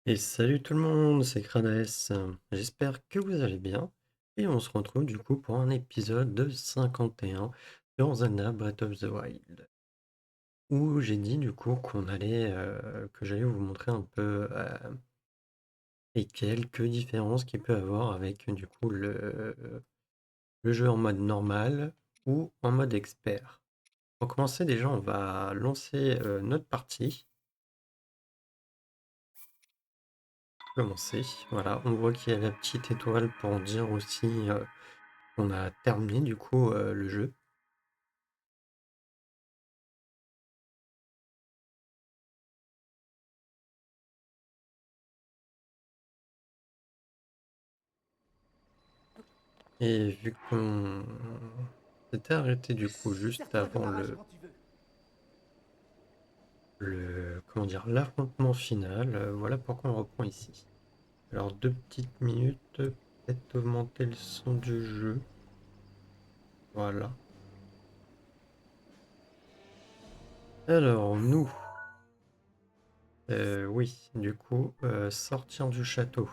Et salut tout le monde, c'est Crades. J'espère que vous allez bien. Et on se retrouve du coup pour un épisode de 51 dans Zelda Breath of the Wild. Où j'ai dit du coup que j'allais vous montrer un peu les quelques différences qu'il peut avoir avec du coup le jeu en mode normal ou en mode expert. Pour commencer déjà on va lancer notre partie. Commencer, voilà, on voit qu'il y a la petite étoile pour dire aussi on a terminé du coup le jeu. Et vu qu'on s'était arrêté du coup juste Sers-toi de avant ma rage quand tu veux. comment dire, l'affrontement final, voilà pourquoi on reprend ici. Alors 2 petites minutes, peut-être augmenter le son du jeu. Voilà. Alors nous, oui, du coup, sortir du château.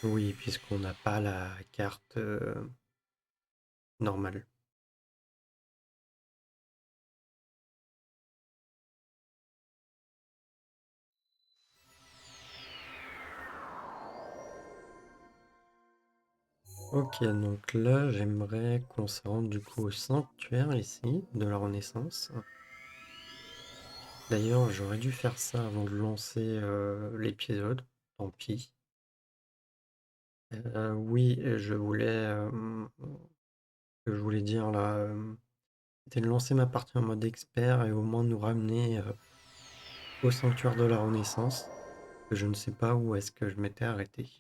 Oui, puisqu'on n'a pas la carte normale. Ok, donc là, j'aimerais qu'on se rende du coup au sanctuaire ici, de la Renaissance. D'ailleurs, j'aurais dû faire ça avant de lancer l'épisode, tant pis. Oui, ce que je voulais dire là, c'était de lancer ma partie en mode expert et au moins nous ramener au sanctuaire de la Renaissance, que je ne sais pas où est-ce que je m'étais arrêté.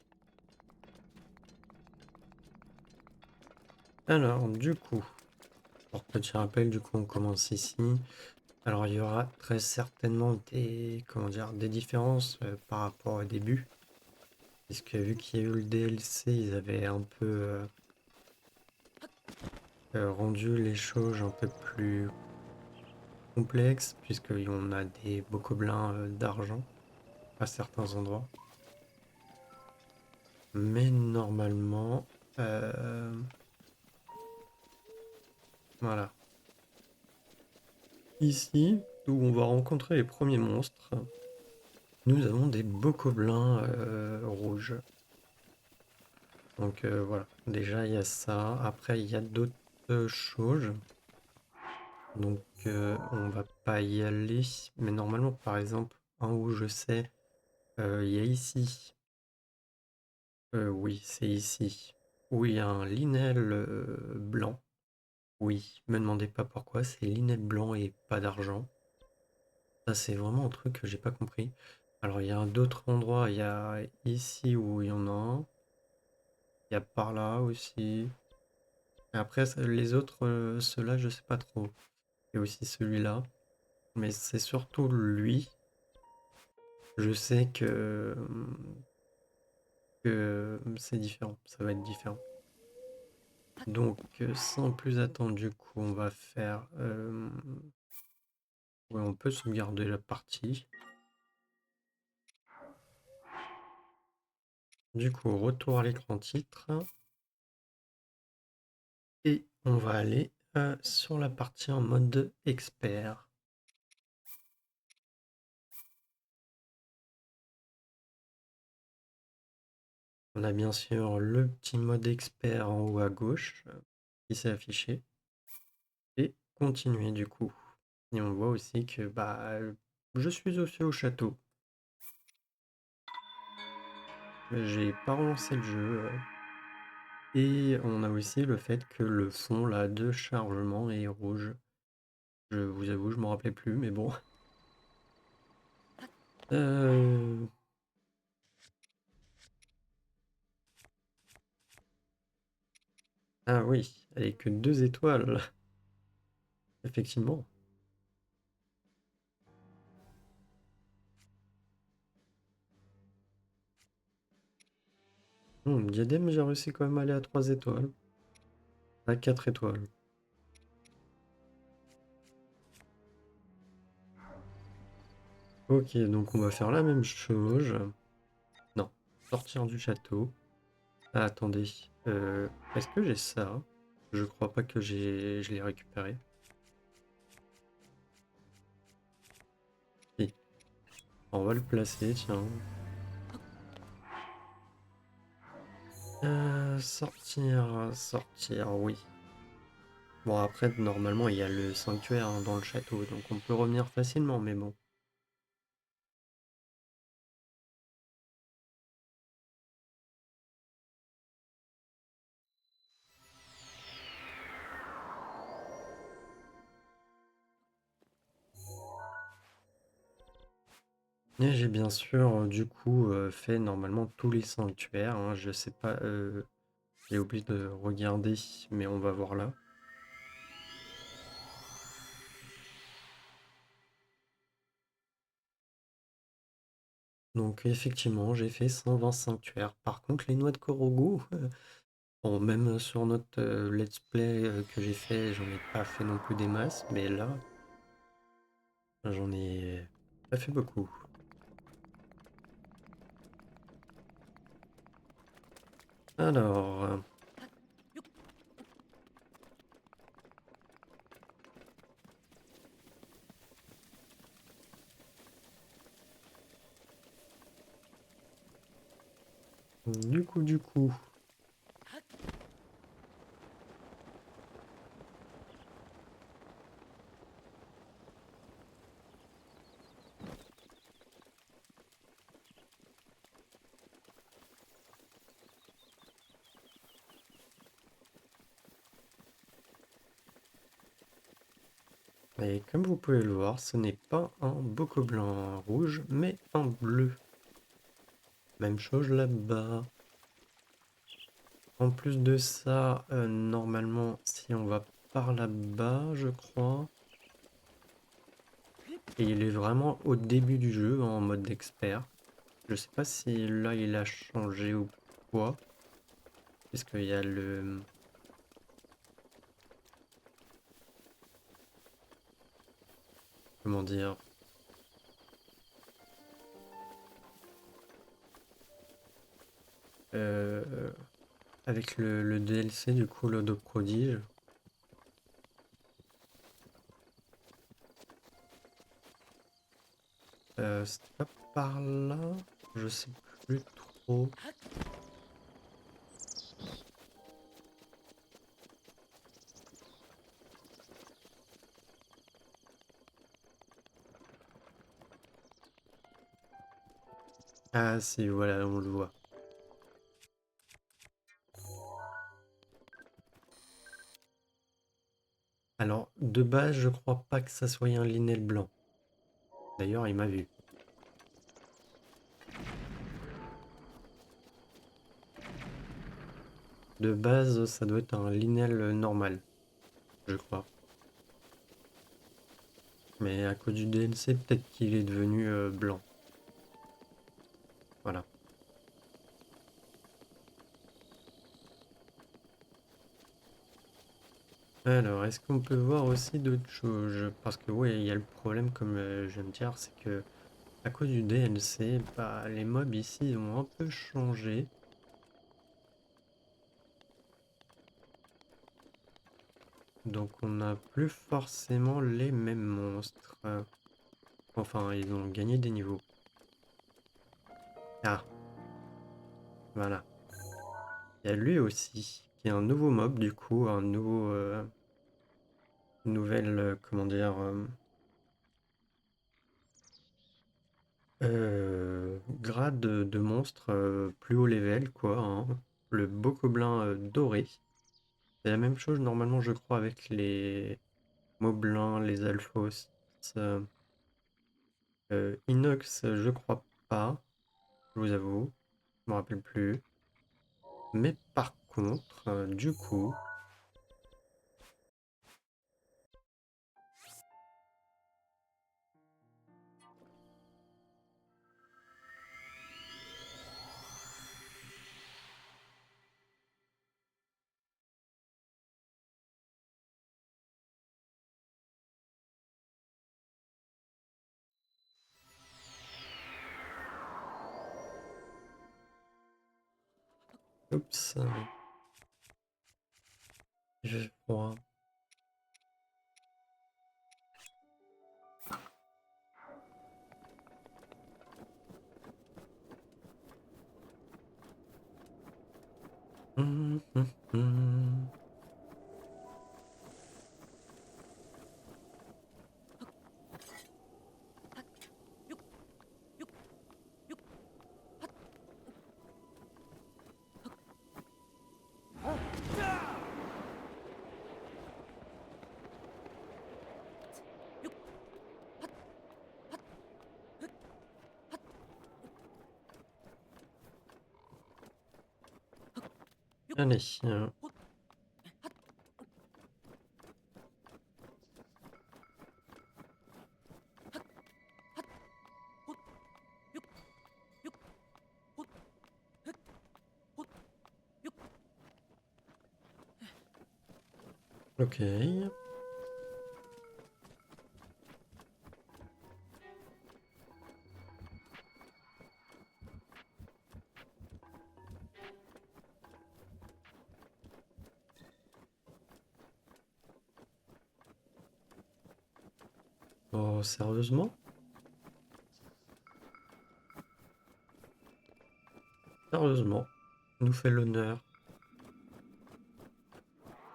Alors, du coup, pour petit rappel, du coup, on commence ici. Alors, il y aura très certainement comment dire, des différences par rapport au début, puisque vu qu'il y a eu le DLC, ils avaient un peu rendu les choses un peu plus complexes, puisqu'on a des bokoblins d'argent à certains endroits. Mais normalement, euh, voilà. Ici, où on va rencontrer les premiers monstres, nous avons des bokoblins rouges. Donc voilà, déjà il y a ça. Après, il y a d'autres choses. Donc on va pas y aller. Mais normalement, par exemple, un où je sais, il y a ici. Oui, c'est ici. Où il y a un linel blanc. Oui, me demandez pas pourquoi, c'est linel blanc et pas d'argent. Ça, c'est vraiment un truc que j'ai pas compris. Alors, il y a d'autres endroits, il y a ici où il y en a un. Il y a par là aussi. Et après, les autres, ceux-là, je sais pas trop. Il y a aussi celui-là. Mais c'est surtout lui. Je sais que c'est différent. Ça va être différent. Donc, sans plus attendre, du coup, on va faire. Ouais, on peut sauvegarder la partie. Du coup, retour à l'écran titre. Et on va aller sur la partie en mode expert. On a bien sûr le petit mode expert en haut à gauche qui s'est affiché. Et continuer du coup. Et on voit aussi que je suis aussi au château. J'ai pas relancé le jeu. Et on a aussi le fait que le fond là de chargement est rouge. Je vous avoue, je m'en rappelais plus, mais bon. Euh, Ah oui, avec que 2 étoiles, effectivement. Diadème, j'ai réussi quand même à aller à 3 étoiles. À 4 étoiles. Ok, donc on va faire la même chose. Non, sortir du château. Ah, attendez, est-ce que j'ai ça? Je crois pas que je l'ai récupéré. Si, on va le placer, tiens. Sortir, sortir, oui. Bon, après, normalement, il y a le sanctuaire hein, dans le château, donc on peut revenir facilement, mais bon. Et j'ai bien sûr, du coup, fait normalement tous les sanctuaires, hein, je sais pas, j'ai oublié de regarder, mais on va voir là. Donc effectivement, j'ai fait 120 sanctuaires. Par contre, les noix de Korogu, bon, même sur notre let's play que j'ai fait, j'en ai pas fait non plus des masses, mais là, j'en ai pas fait beaucoup. Alors, du coup. Et comme vous pouvez le voir, ce n'est pas un bocoblin rouge, mais un bleu. Même chose là-bas. En plus de ça, normalement, si on va par là-bas, je crois, et il est vraiment au début du jeu, en mode expert. Je sais pas si là il a changé ou quoi, parce qu'il y a le... Comment dire? euh, Avec le DLC, du coup, l'Ode prodige. C'était pas par là? Je sais plus trop. Ah si, voilà, on le voit. Alors, de base, je crois pas que ça soit un Linel blanc. D'ailleurs, il m'a vu. De base, ça doit être un Linel normal, je crois. Mais à cause du DLC, peut-être qu'il est devenu blanc. Voilà. Alors, est-ce qu'on peut voir aussi d'autres choses? Parce que ouais, il y a le problème, comme je viens de dire, c'est que à cause du DLC, bah, les mobs ici ont un peu changé. Donc on n'a plus forcément les mêmes monstres. Enfin, ils ont gagné des niveaux. Ah, voilà. Il y a lui aussi, qui est un nouveau mob, du coup, un nouveau... nouvelle, comment dire... grade de monstre plus haut level, quoi, hein. Le Bokoblin doré. C'est la même chose, normalement, je crois, avec les Moblins, les Alphos. euh, Inox, je crois pas, je vous avoue. Je me rappelle plus. Mais par contre, du coup, Oups. Il fait froid. Hum, hum, hum. Allez. Ok. Oh, sérieusement? Sérieusement. Nous fait l'honneur.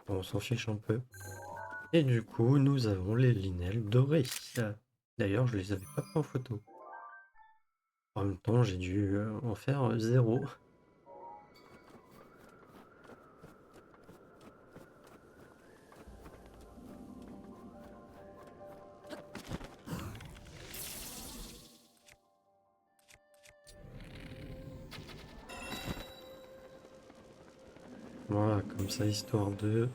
Bon, on s'en fiche un peu. Et du coup, nous avons les linelles dorées. D'ailleurs, je les avais pas pris en photo. En même temps, j'ai dû en faire 0. Voilà, comme ça, histoire de...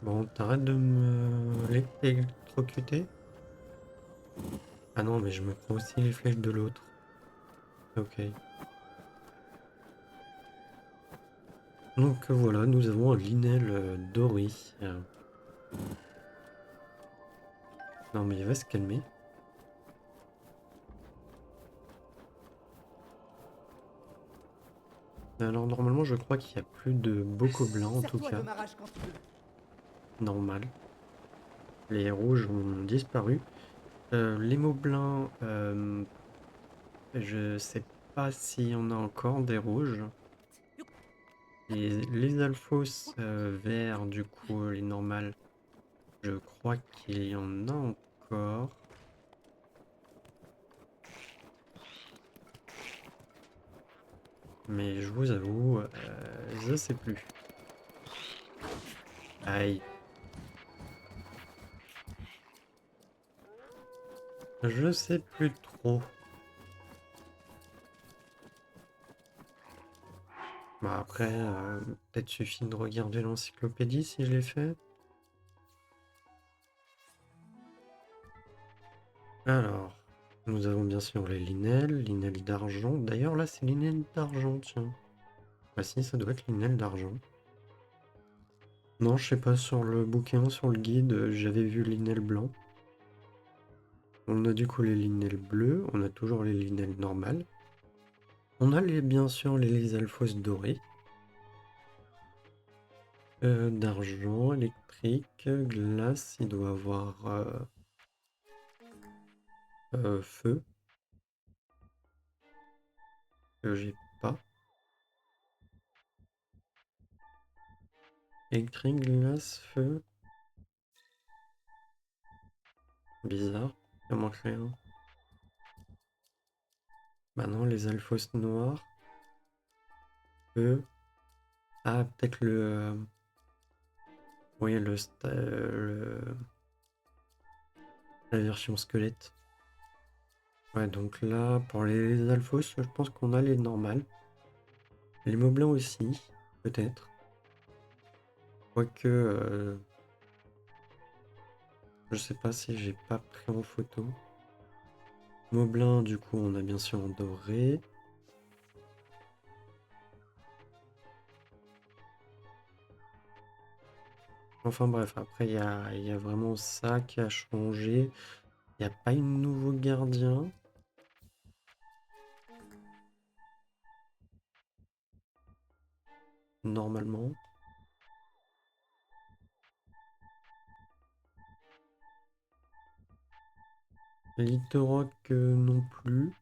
Bon, t'arrêtes de me l'électrocuter? Ah non, mais je me prends aussi les flèches de l'autre. Ok. Donc voilà, nous avons un Linel doré. Non mais il va se calmer. Alors normalement je crois qu'il n'y a plus de bocaux blancs en tout Sers-toi de cas. ma rage quand tu veux. Normal. Les rouges ont disparu. Les mots blancs, je sais pas s'il y en a encore des rouges. Les alphos verts, du coup, les normales, je crois qu'il y en a encore. Mais je vous avoue, je sais plus. Aïe. Je sais plus trop. Bah après, peut-être suffit de regarder l'encyclopédie si je l'ai fait. Alors, nous avons bien sûr les Linel d'argent. D'ailleurs là c'est Linel d'argent, tiens. Bah si, ça doit être Linel d'argent. Non, je sais pas, sur le bouquin, sur le guide, j'avais vu Linel blanc. On a du coup les Linel bleus, on a toujours les Linel normales. On a bien sûr les alphos dorés. D'argent, électrique, glace, il doit avoir feu, que j'ai pas. Électrique, glace, feu. Bizarre, il en manquerait un. Bah non, les alphos noirs. Feu. Ah, peut-être oui, la version squelette. Ouais, donc là, pour les alphos, je pense qu'on a les normales. Les moblins aussi, peut-être. Quoique, je sais pas si j'ai pas pris en photo. Moblin, du coup, on a bien sûr en doré. Enfin bref, après il y a vraiment ça qui a changé. Il n'y a pas eu de nouveau gardien, normalement. Litorok non plus,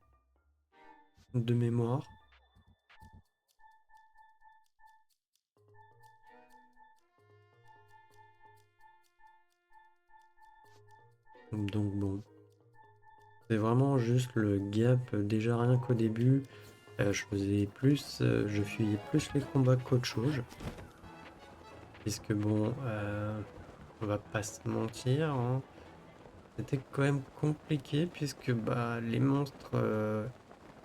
de mémoire. Donc bon, c'est vraiment juste le gap. Déjà rien qu'au début, je fuyais plus les combats qu'autre chose. Puisque bon, on va pas se mentir, hein, c'était quand même compliqué puisque bah les monstres,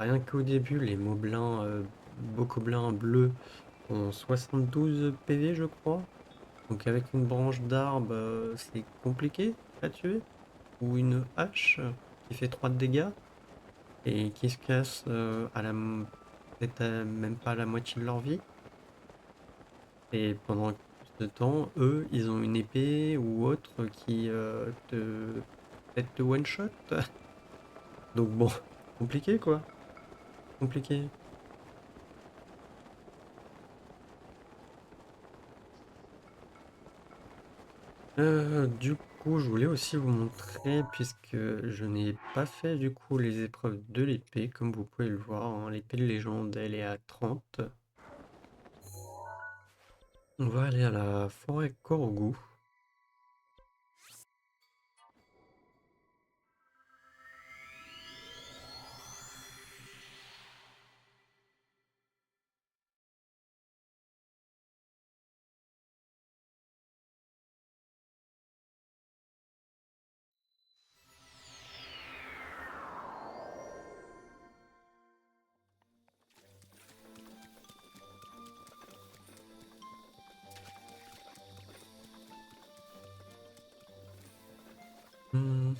rien qu'au début, les moblins, bokoblins bleus ont 72 PV je crois. Donc avec une branche d'arbre, c'est compliqué à tuer. Ou une hache qui fait 3 de dégâts et qui se casse peut-être même pas à la moitié de leur vie. Et pendant ce temps, eux, ils ont une épée ou autre qui peut-être te one-shot. Donc bon, compliqué quoi. Compliqué. Du coup, je voulais aussi vous montrer, puisque je n'ai pas fait du coup les épreuves de l'épée, comme vous pouvez le voir, hein, l'épée de légende, elle est à 30. On va aller à la forêt Korogu. Mhm.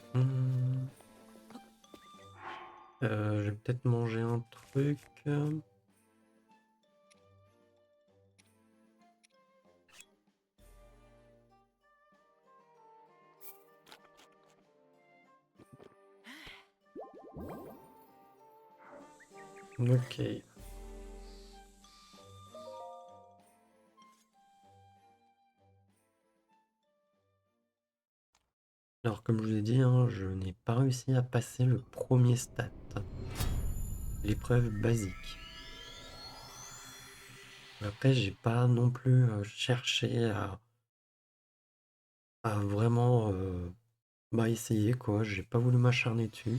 Je vais peut-être manger un truc. Ok. Alors comme je vous ai dit, hein, je n'ai pas réussi à passer le premier stat. L'épreuve basique. Après, j'ai pas non plus cherché à vraiment bah, essayer quoi. J'ai pas voulu m'acharner dessus.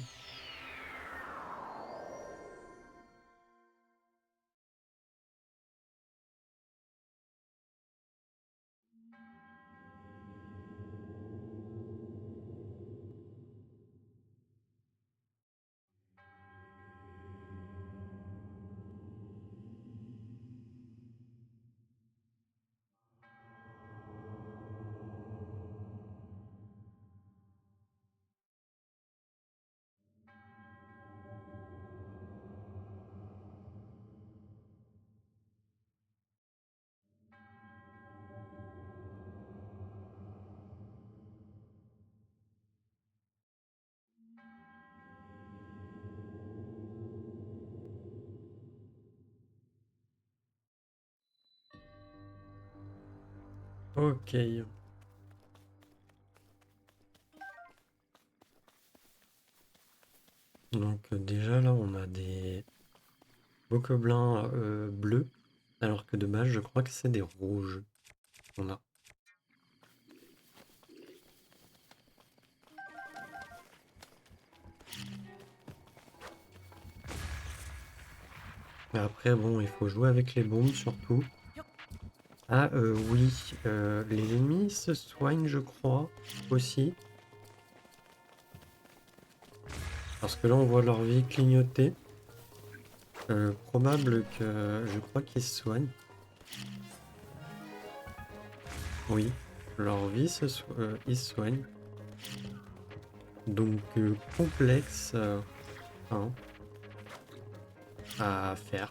Ok. Donc déjà là, on a des bokoblins bleus, alors que de base, je crois que c'est des rouges qu'on a. Mais après, bon, il faut jouer avec les bombes surtout. Ah oui, les ennemis se soignent, je crois, aussi. Parce que là, on voit leur vie clignoter. Probable que je crois qu'ils se soignent. Oui, leur vie ils se soignent. Donc complexe hein, à faire.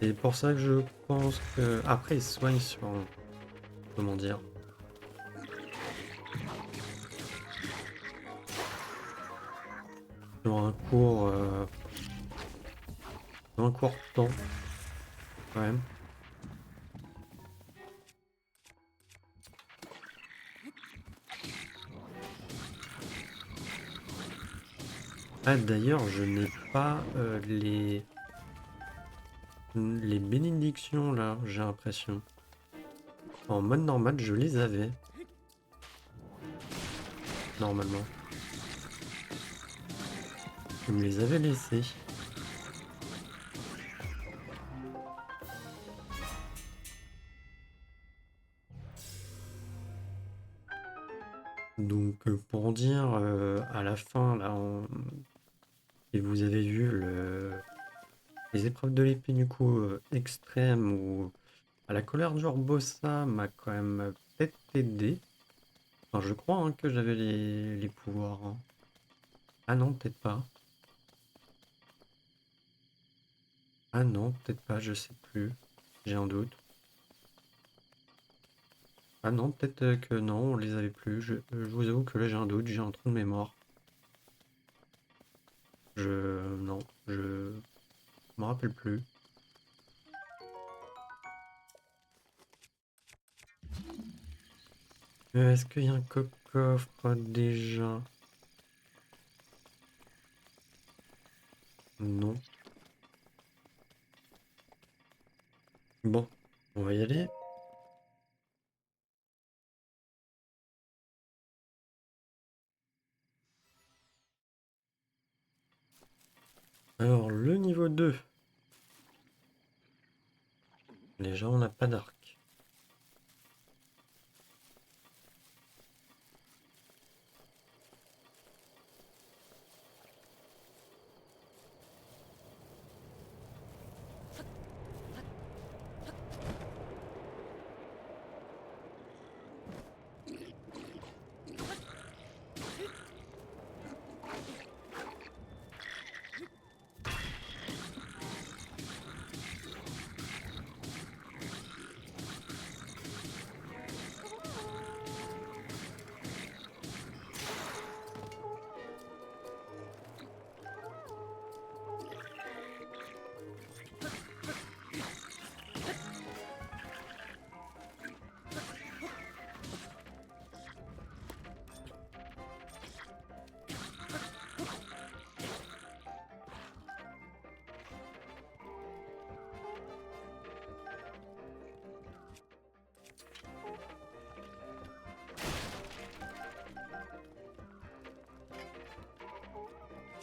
C'est pour ça que je pense que... Après, il se soigne sur... Comment dire? Sur un court temps, quand même. Ah, d'ailleurs, je n'ai pas les bénédictions, là, j'ai l'impression. En mode normal, je les avais, normalement. Je me les avais laissées. Donc, pour dire, à la fin, là, et vous avez vu les épreuves de l'épée, du coup, extrême, où à la colère du Urbosa m'a quand même peut-être aidé. Enfin, je crois hein, que j'avais les pouvoirs. Hein. Ah non, peut-être pas. Ah non, peut-être pas, je sais plus. J'ai un doute. Ah non, peut-être que non, on les avait plus. Je vous avoue que là j'ai un doute, j'ai un trou de mémoire. Non, je me rappelle plus. Est-ce qu'il y a un coffre déjà? Non. Bon, on va y aller. Alors, le niveau 2. Déjà, on n'a pas d'arc.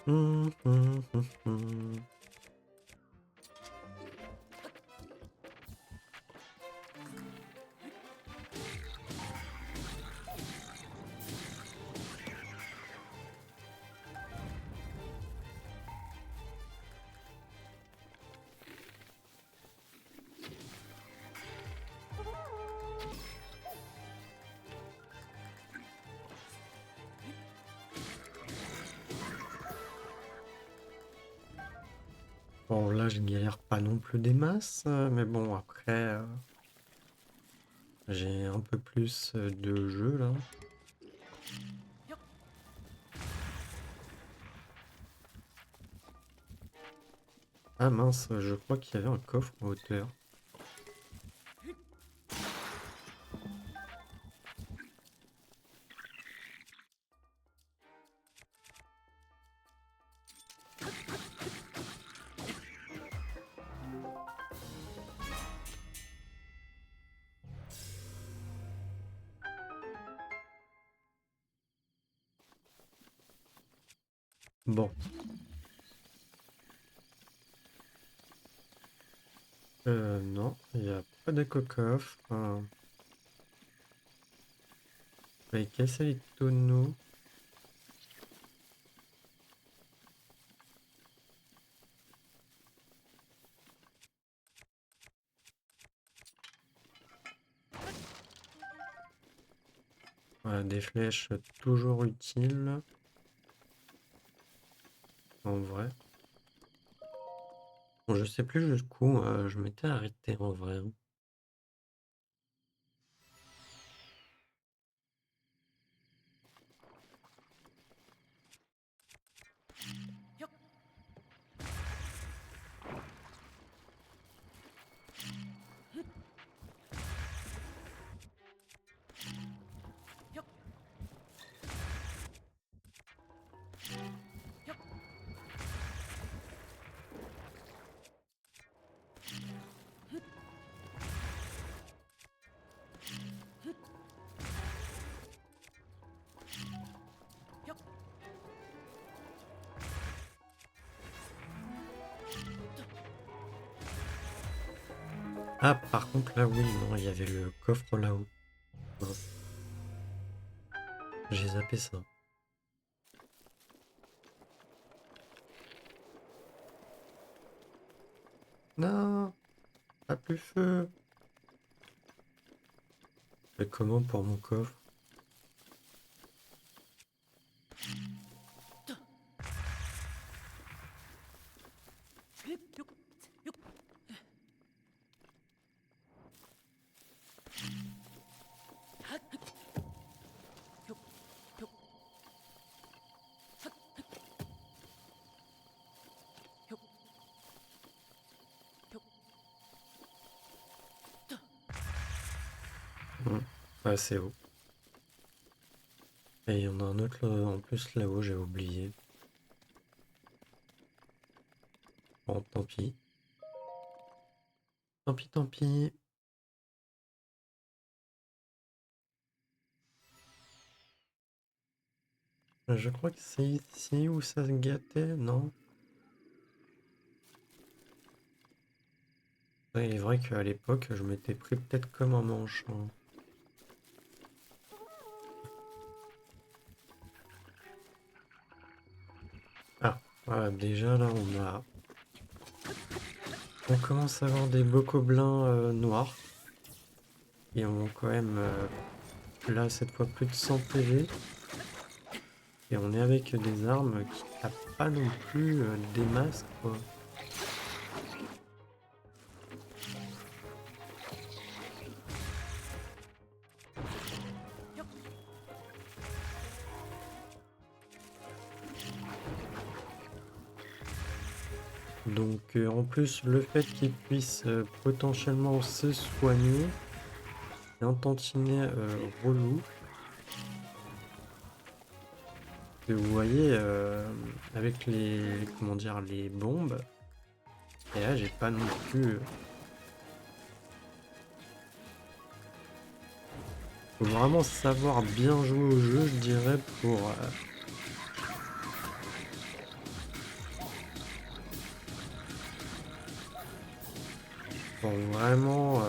Hum. Bon, là, je galère pas non plus des masses, mais bon, après, j'ai un peu plus de jeu là. Ah mince, je crois qu'il y avait un coffre en hauteur. Bon, non, il n'y a pas de coffre. Je vais casser les tonneaux. Voilà, des flèches toujours utiles. En vrai. Bon, je sais plus jusqu'où je m'étais arrêté en vrai. Ah, par contre, là, oui, non, il y avait le coffre là-haut. Mince, j'ai zappé ça. Non, pas plus feu. Mais comment pour mon coffre? Hmm. Ouais, c'est haut. Et il y en a un autre en plus là-haut, j'ai oublié. Bon, tant pis. Tant pis, tant pis. Je crois que c'est ici où ça se gâtait, non? Ouais, il est vrai qu'à l'époque, je m'étais pris peut-être comme un manche, hein. Ah, voilà, déjà là, on commence à avoir des bocoblins noirs. Et on a quand même, là, cette fois, plus de 100 PV. Et on est avec des armes qui tapent pas non plus des masses, quoi. Donc, en plus, le fait qu'ils puissent potentiellement se soigner, c'est un tantinet relou. Que vous voyez, avec comment dire, les bombes, et là, j'ai pas non plus. Faut vraiment savoir bien jouer au jeu, je dirais, pour vraiment.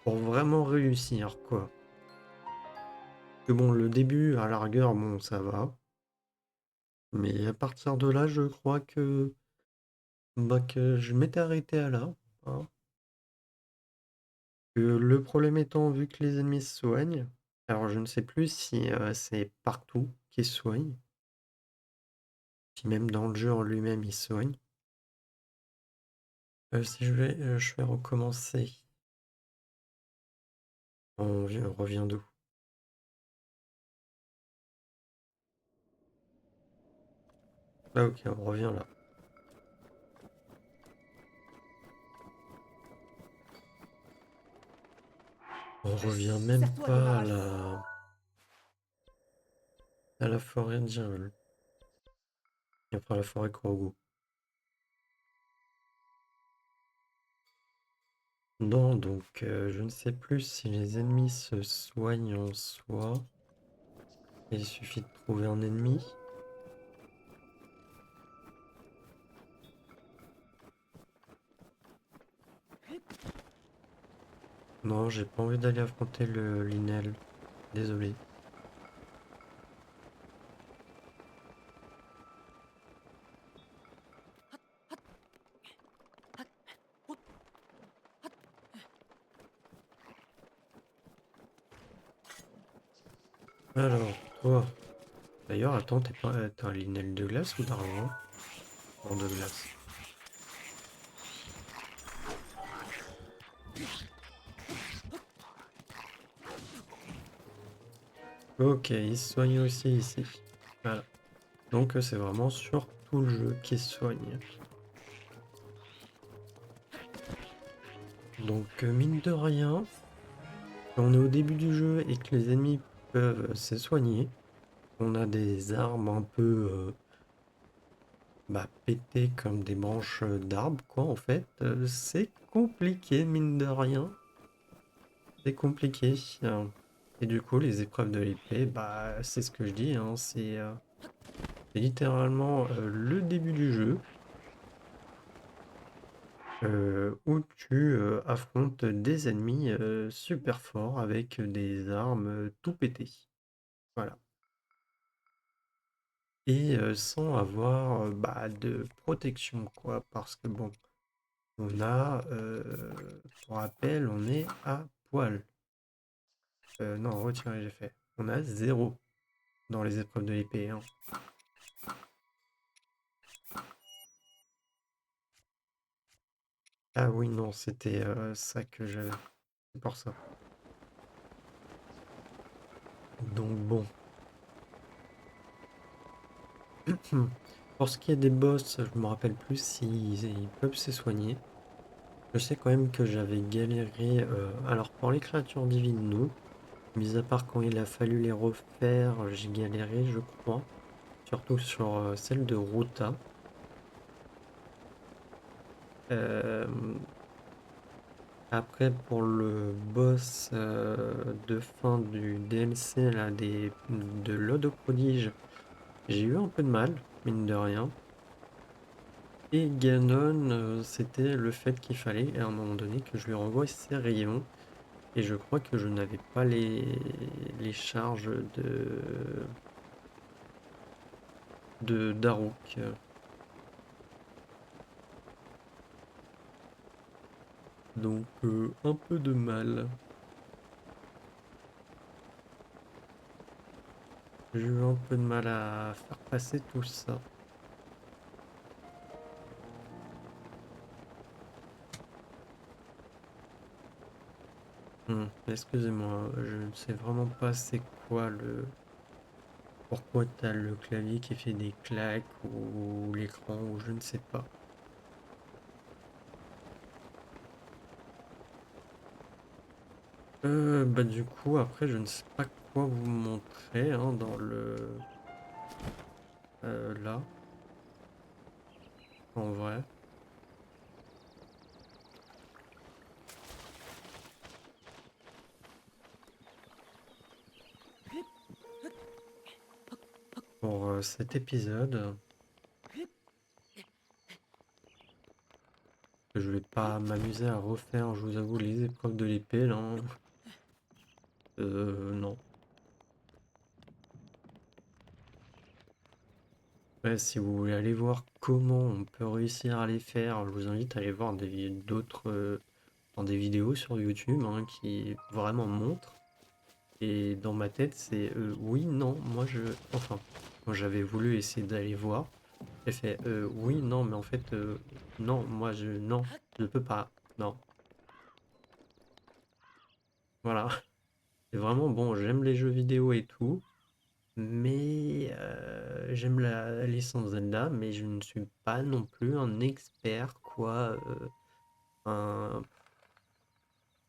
Pour vraiment réussir, quoi. Que bon, le début, à la rigueur, bon, ça va. Mais à partir de là, je crois que je m'étais arrêté à là, hein. Que le problème étant, vu que les ennemis se soignent, alors je ne sais plus si c'est partout qu'ils se soignent, si même dans le jeu en lui-même ils se soignent. Si je vais recommencer. On revient d'où? Ah ok, on revient là. On revient même Serre-toi de pas rage. à la forêt de jungle. Enfin, la forêt Korogu. Non, donc je ne sais plus si les ennemis se soignent en soi. Il suffit de trouver un ennemi. Non, j'ai pas envie d'aller affronter le Linel. Désolé. Alors, toi. D'ailleurs, attends, t'as un Linel de glace ou d'argent? Non, de glace. Ok, il se soigne aussi ici. Voilà. Donc c'est vraiment sur tout le jeu qui se soigne. Donc mine de rien, quand on est au début du jeu et que les ennemis peuvent se soigner, on a des armes un peu pétées comme des branches d'arbres, quoi, en fait. C'est compliqué, mine de rien. C'est compliqué. Et du coup, les épreuves de l'épée, c'est ce que je dis, hein, c'est littéralement le début du jeu où tu affrontes des ennemis super forts avec des armes tout pétées. Voilà. Et sans avoir de protection, quoi. Parce que bon, on a, pour rappel, on est à poil. Non, retirez, j'ai fait. On a 0 dans les épreuves de l'épée, hein. Ah oui, non, c'était ça que j'avais. C'est pour ça. Donc bon. Pour ce qui est des boss, je me rappelle plus s'ils ils peuvent se soigner. Je sais quand même que j'avais galéré. Alors pour les créatures divines, non. Mis à part quand il a fallu les refaire, j'ai galéré, je crois. Surtout sur celle de Ruta. Euh, Après, pour le boss de fin du DLC là, de l'Ode au prodige, j'ai eu un peu de mal, mine de rien. Et Ganon, c'était le fait qu'il fallait à un moment donné que je lui renvoie ses rayons. Et je crois que je n'avais pas les charges de Daruk. Donc un peu de mal. J'ai eu un peu de mal à faire passer tout ça. Excusez-moi, je ne sais vraiment pas c'est quoi le... Pourquoi t'as le clavier qui fait des claques ou l'écran ou je ne sais pas. Du coup, après, je ne sais pas quoi vous montrer hein, dans le... là, en vrai. Pour cet épisode, je vais pas m'amuser à refaire, je vous avoue, les épreuves de l'épée, là, hein. Non. Ouais, si vous voulez aller voir comment on peut réussir à les faire, je vous invite à aller voir d'autres dans des vidéos sur YouTube hein, qui vraiment montrent. Et dans ma tête, c'est oui, non, enfin, moi j'avais voulu essayer d'aller voir. J'ai fait oui, non, mais en fait, non, non, je peux pas, non. Voilà. C'est vraiment bon, j'aime les jeux vidéo et tout, mais j'aime la licence Zelda, mais je ne suis pas non plus un expert, quoi. Un-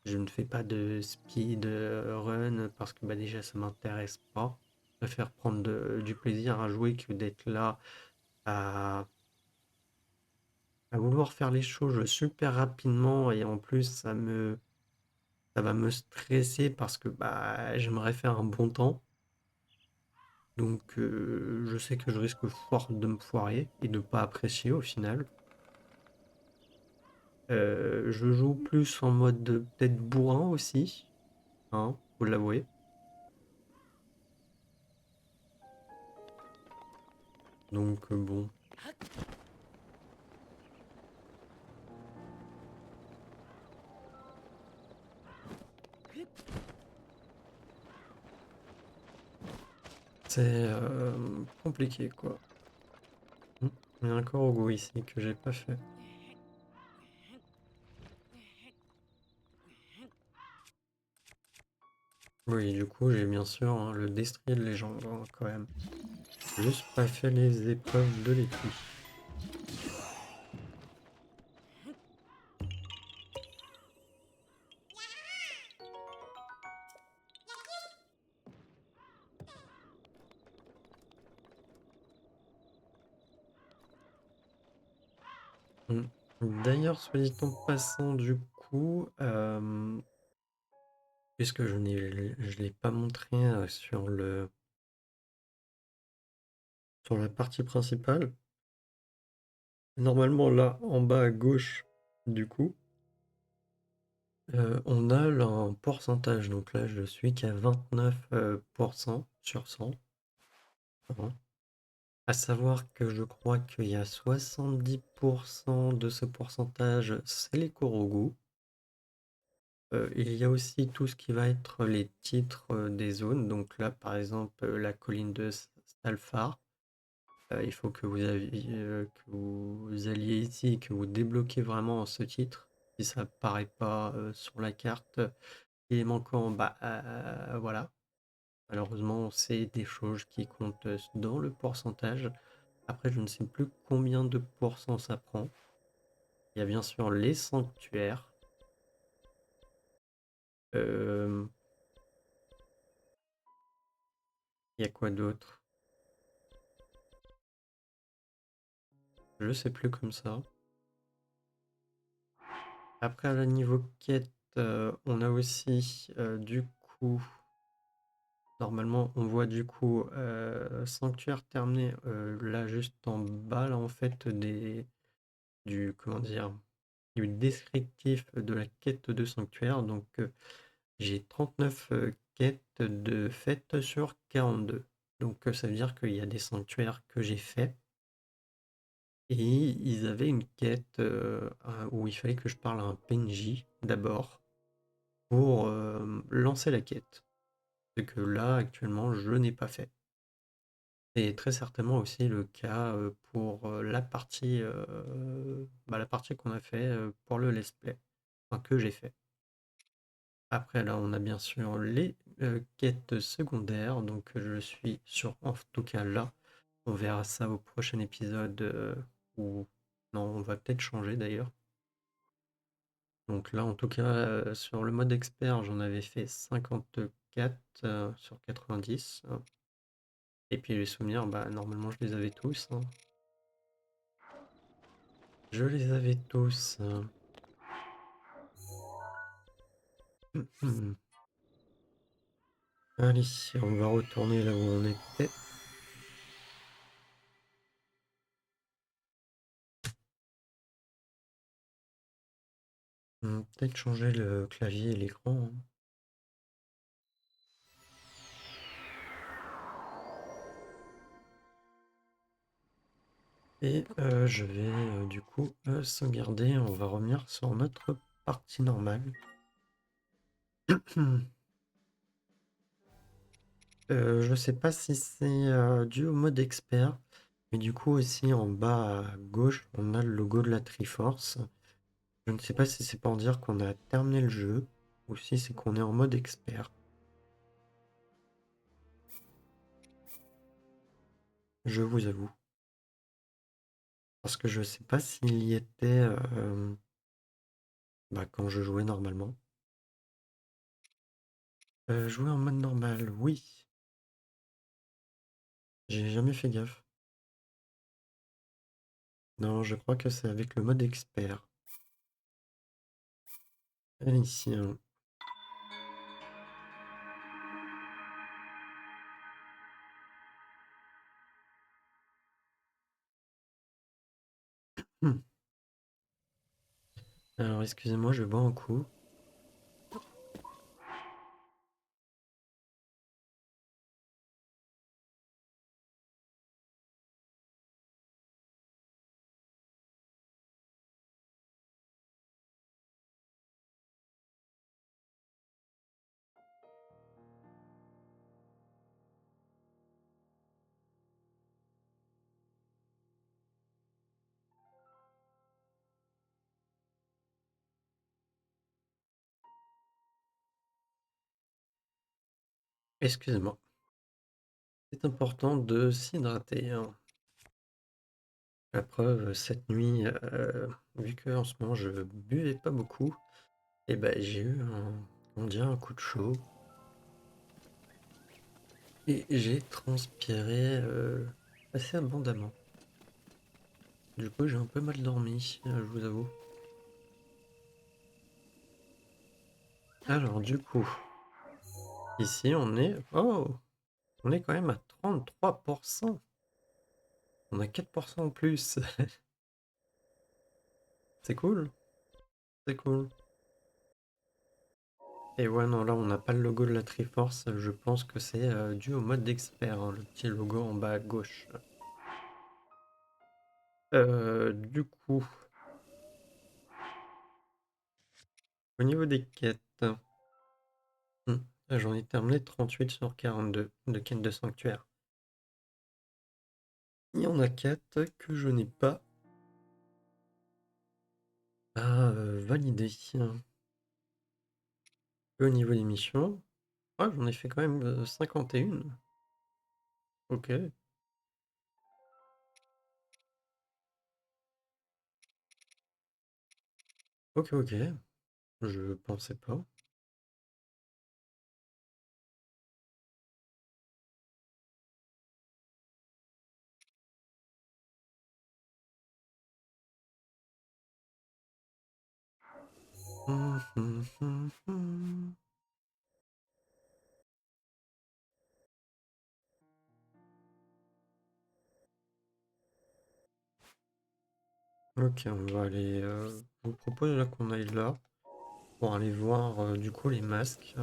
Je ne fais pas de speed run parce que déjà ça m'intéresse pas. Je préfère prendre du plaisir à jouer que d'être là à, à vouloir faire les choses super rapidement et en plus ça va me stresser parce que j'aimerais faire un bon temps. Donc je sais que je risque fort de me foirer et de pas apprécier au final. Je joue plus en mode peut-être bourrin aussi, hein, faut l'avouer. Donc bon. C'est compliqué quoi. Hmm. Il y a un Korogu ici que j'ai pas fait. Oui, du coup, j'ai bien sûr hein, le destrier de légende hein, quand même. Juste pas fait les épreuves de l'étui. Hmm. D'ailleurs, soit dit en passant, du coup, puisque je l'ai pas montré sur la partie principale, normalement là, en bas à gauche, du coup, on a là un pourcentage. Donc là, je suis qu'à 29% sur 100. Hein. À savoir que je crois qu'il y a 70% de ce pourcentage, c'est les Korogu. Il y a aussi tout ce qui va être les titres des zones. Donc là, par exemple, la colline de Stalfar. Il faut que vous alliez ici, que vous débloquez vraiment ce titre. Si ça paraît pas sur la carte, il est manquant, bah voilà. Malheureusement, c'est des choses qui comptent dans le pourcentage. Après, je ne sais plus combien de pourcents ça prend. Il y a bien sûr les sanctuaires. Euh, il y a quoi d'autre? Je sais plus comme ça. Après, à la niveau quête, on a aussi du coup, normalement, on voit du coup sanctuaire terminé là juste en bas là en fait du comment dire du descriptif de la quête de sanctuaire. Donc j'ai 39 quêtes de faites sur 42. Donc ça veut dire qu'il y a des sanctuaires que j'ai fait. Et ils avaient une quête où il fallait que je parle à un PNJ d'abord pour lancer la quête. Ce que là, actuellement, je n'ai pas fait. Et très certainement aussi le cas pour la partie qu'on a fait pour le let's play, enfin, que j'ai fait. Après, là, on a bien sûr les quêtes secondaires. Donc, je suis sur, en tout cas là, on verra ça au prochain épisode ou non, on va peut-être changer d'ailleurs. Donc là, en tout cas, sur le mode expert, j'en avais fait 54 sur 90. Hein. Et puis les souvenirs, bah normalement, je les avais tous. Hein. Je les avais tous. Allez, on va retourner là où on était. Peut-être changer le clavier et l'écran. Hein. Et je vais du coup sauvegarder. On va revenir sur notre partie normale. Je sais pas si c'est dû au mode expert, mais du coup aussi en bas à gauche, on a le logo de la Triforce. Je ne sais pas si c'est pour dire qu'on a terminé le jeu ou si c'est qu'on est en mode expert. Je vous avoue. Parce que je sais pas s'il y était quand je jouais normalement. Jouer en mode normal, oui. J'ai jamais fait gaffe. Non, je crois que c'est avec le mode expert. Allez, ici. Hein. Hmm. Alors, excusez-moi, je bois un coup. Excusez-moi. C'est important de s'hydrater, hein. La preuve, cette nuit, vu qu'en ce moment je buvais pas beaucoup, et ben j'ai eu on dirait un coup de chaud et j'ai transpiré assez abondamment. Du coup, j'ai un peu mal dormi, je vous avoue. Alors, du coup, ici on est quand même à 33%. On a 4% en plus. C'est cool, c'est cool. Et ouais, non, là, on n'a pas le logo de la Triforce. Je pense que c'est dû au mode d'expert, hein, le petit logo en bas à gauche. Du coup, au niveau des quêtes, hmm, j'en ai terminé 38 sur 42 de quêtes de sanctuaire. Il y en a 4 que je n'ai pas à valider. Et au niveau des missions, ah, j'en ai fait quand même 51. Ok, ok, ok. Je pensais pas. Hum, hum, hum, hum. Ok, on va aller. Je vous propose là qu'on aille là pour aller voir du coup les masques.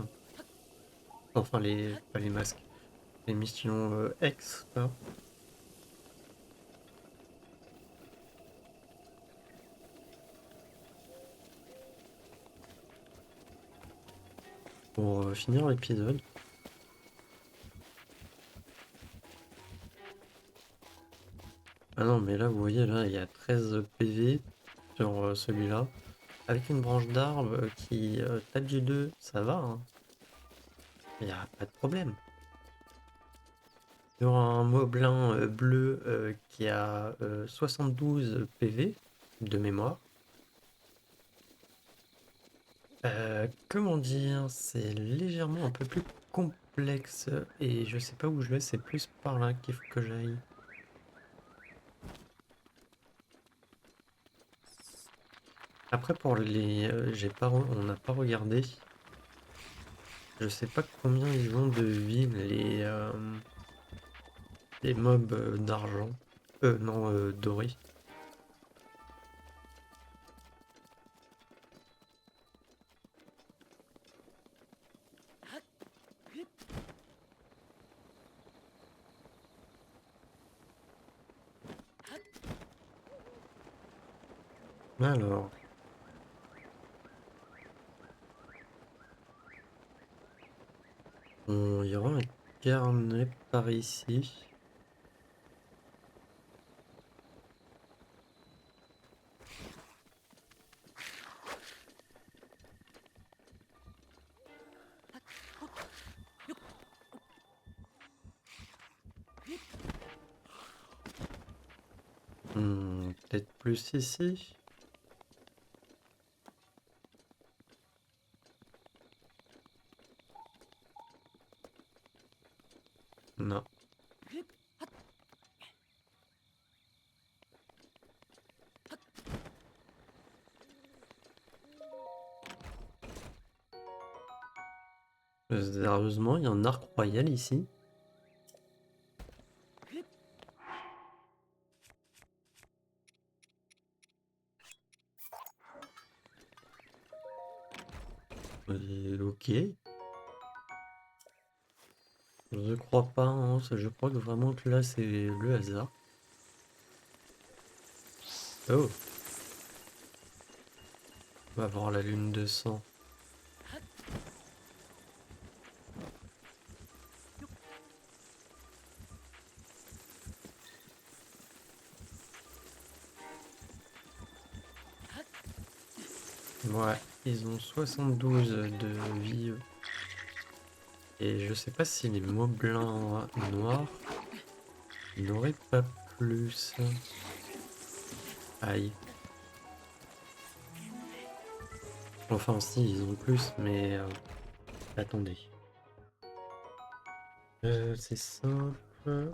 Enfin, pas les masques, les missions X, là, pour finir l'épisode. Ah non, mais là, vous voyez, là, il y a 13 PV sur celui-là. Avec une branche d'arbre qui tape du 2, ça va, hein. Il n'y a pas de problème. Sur un moblin bleu qui a 72 PV de mémoire. Comment dire, c'est légèrement un peu plus complexe et je sais pas où je vais, c'est plus par là qu'il faut que j'aille. Après pour les, on n'a pas regardé. Je sais pas combien ils ont de vie les mobs d'argent. Non, doré. Alors, il y aura un carnet par ici. Peut-être plus ici. Non. Sérieusement, il y a un arc royal ici. Ok. Je crois pas, hein, je crois que vraiment que là c'est le hasard. Oh, on va voir la lune de sang. Ouais, ils ont 72 de vie. Et je sais pas si les moblins noirs n'auraient pas plus. Aïe. Enfin si, ils ont plus, mais attendez. C'est simple.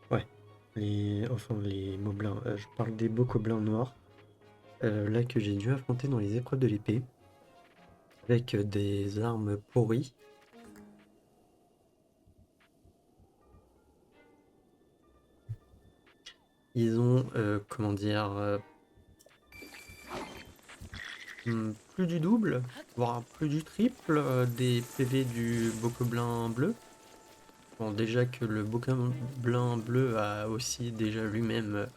Ouais. Enfin les moblins. Je parle des bokoblins noirs. Là que j'ai dû affronter dans les épreuves de l'épée. Avec des armes pourries. Ils ont, comment dire, plus du double, voire plus du triple des PV du bokoblin bleu. Bon, déjà que le bokoblin bleu a aussi déjà lui-même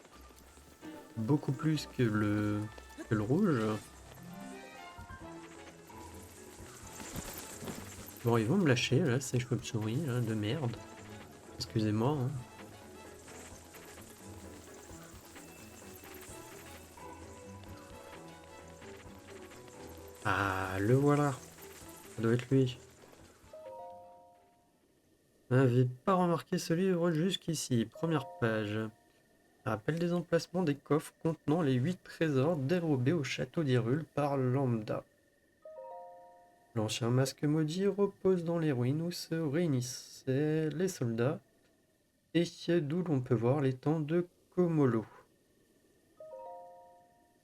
beaucoup plus que le rouge. Bon, ils vont me lâcher là, ces chauves-souris là, de merde. Excusez-moi, hein. Ah, le voilà. Ça doit être lui. N'avais pas remarqué ce livre jusqu'ici. Première page. Rappel des emplacements des coffres contenant les 8 trésors dérobés au château d'Hyrule par Lambda. L'ancien masque maudit repose dans les ruines où se réunissaient les soldats et d'où l'on peut voir l'étang de Komolo.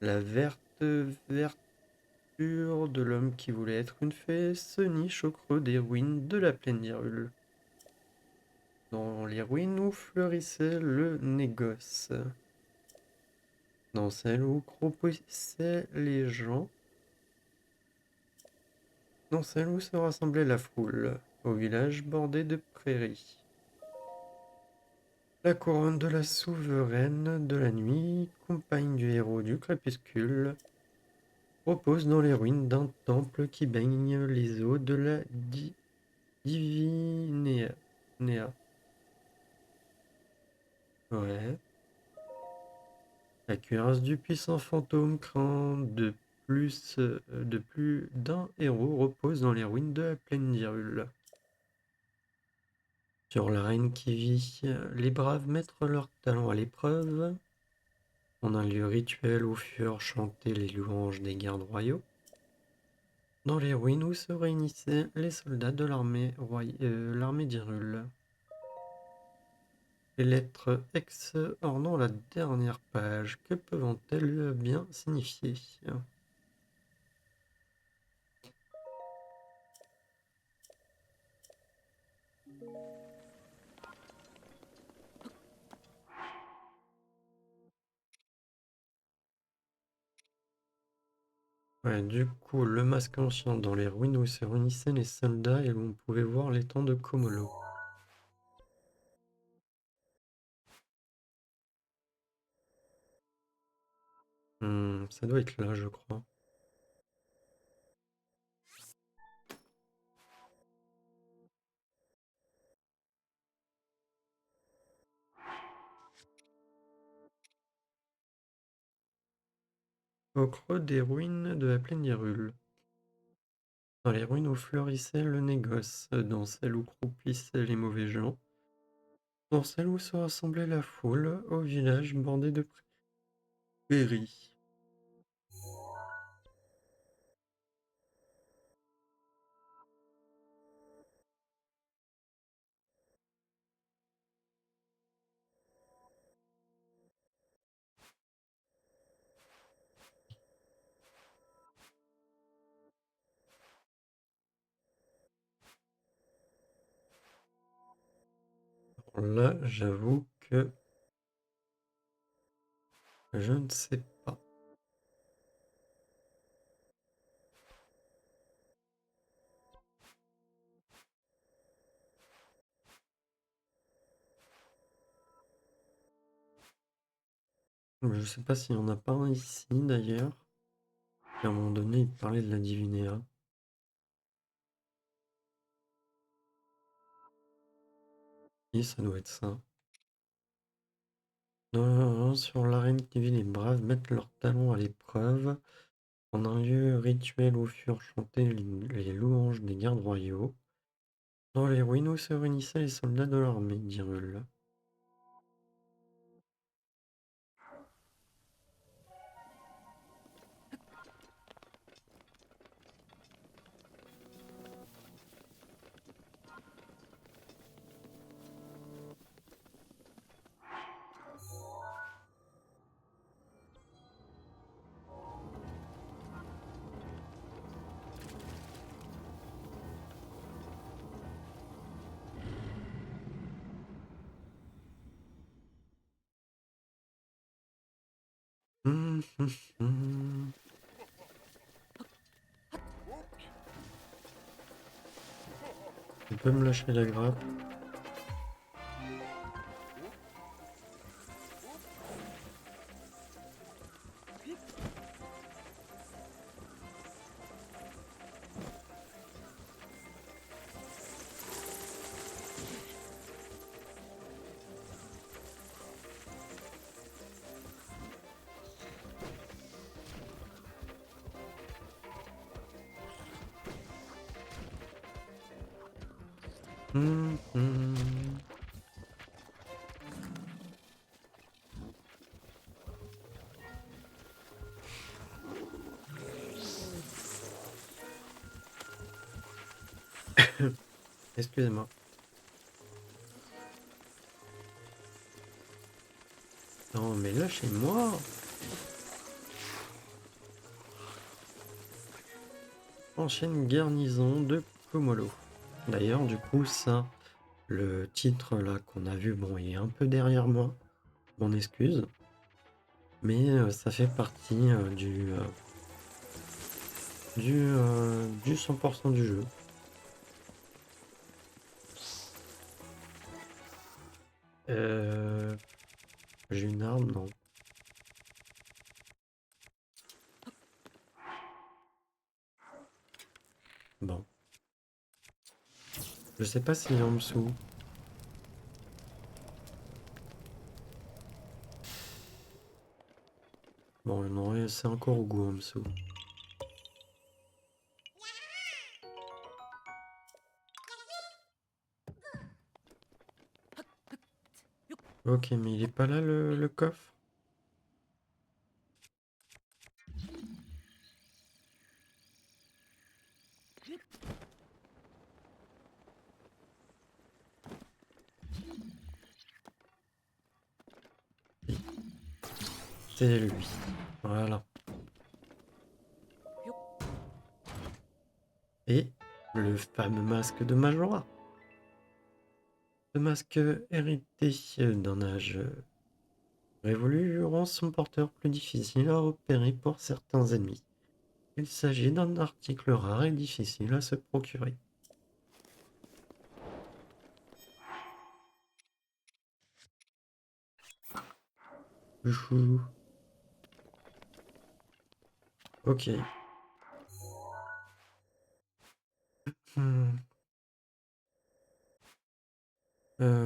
La verte verdure de l'homme qui voulait être une fée se niche au creux des ruines de la plaine d'Hyrule. Dans les ruines où fleurissait le négoce. Dans celles où croupissaient les gens. Dans celle où se rassemblait la foule, au village bordé de prairies. La couronne de la souveraine de la nuit, compagne du héros du crépuscule, repose dans les ruines d'un temple qui baigne les eaux de la Divinéa. Ouais. La cuirasse du puissant fantôme craint de plus d'un héros repose dans les ruines de la plaine d'Hyrule. Sur l'arène qui vit, les braves mettent leurs talents à l'épreuve, en un lieu rituel où furent chantées les louanges des gardes royaux, dans les ruines où se réunissaient les soldats de l'armée d'Hyrule. Les lettres X ornant la dernière page, que peuvent-elles bien signifier? Ouais, du coup, le masque ancien dans les ruines où se réunissaient les soldats et où on pouvait voir l'étang de Komolo. Ça doit être là, je crois. Au creux des ruines de la plaine d'Hyrule. Dans les ruines où fleurissait le négoce, dans celles où croupissaient les mauvais gens, dans celles où se rassemblait la foule, au village bordé de prairies. Alors là, j'avoue que je ne sais pas. Je sais pas s'il y en a pas un ici d'ailleurs. À un moment donné, il parlait de la Divinéa. Et ça doit être ça. Sur l'arène qui vit les braves mettent leurs talons à l'épreuve. En un lieu rituel où furent chantées les louanges des gardes royaux. Dans les ruines où se réunissaient les soldats de l'armée d'Hyrule. Hum, hum, hum. Tu peux me lâcher la grappe? Hum, hum. Excusez-moi. Non, mais lâchez-moi! Ancienne garnison de Komolo. D'ailleurs, du coup, ça, le titre là qu'on a vu, bon, il est un peu derrière moi. M'en excuse. Mais ça fait partie du 100% du jeu. Euh, j'ai une arme, non. Bon. Je sais pas s'il est en dessous. Bon, non, c'est encore au goût en dessous. Ok, mais il est pas là le coffre? Si. C'est lui. Voilà. Et le fameux masque de Majora. Ce masque hérité d'un âge révolu rend son porteur plus difficile à repérer pour certains ennemis. Il s'agit d'un article rare et difficile à se procurer. Chouchou. Ok. Hmm.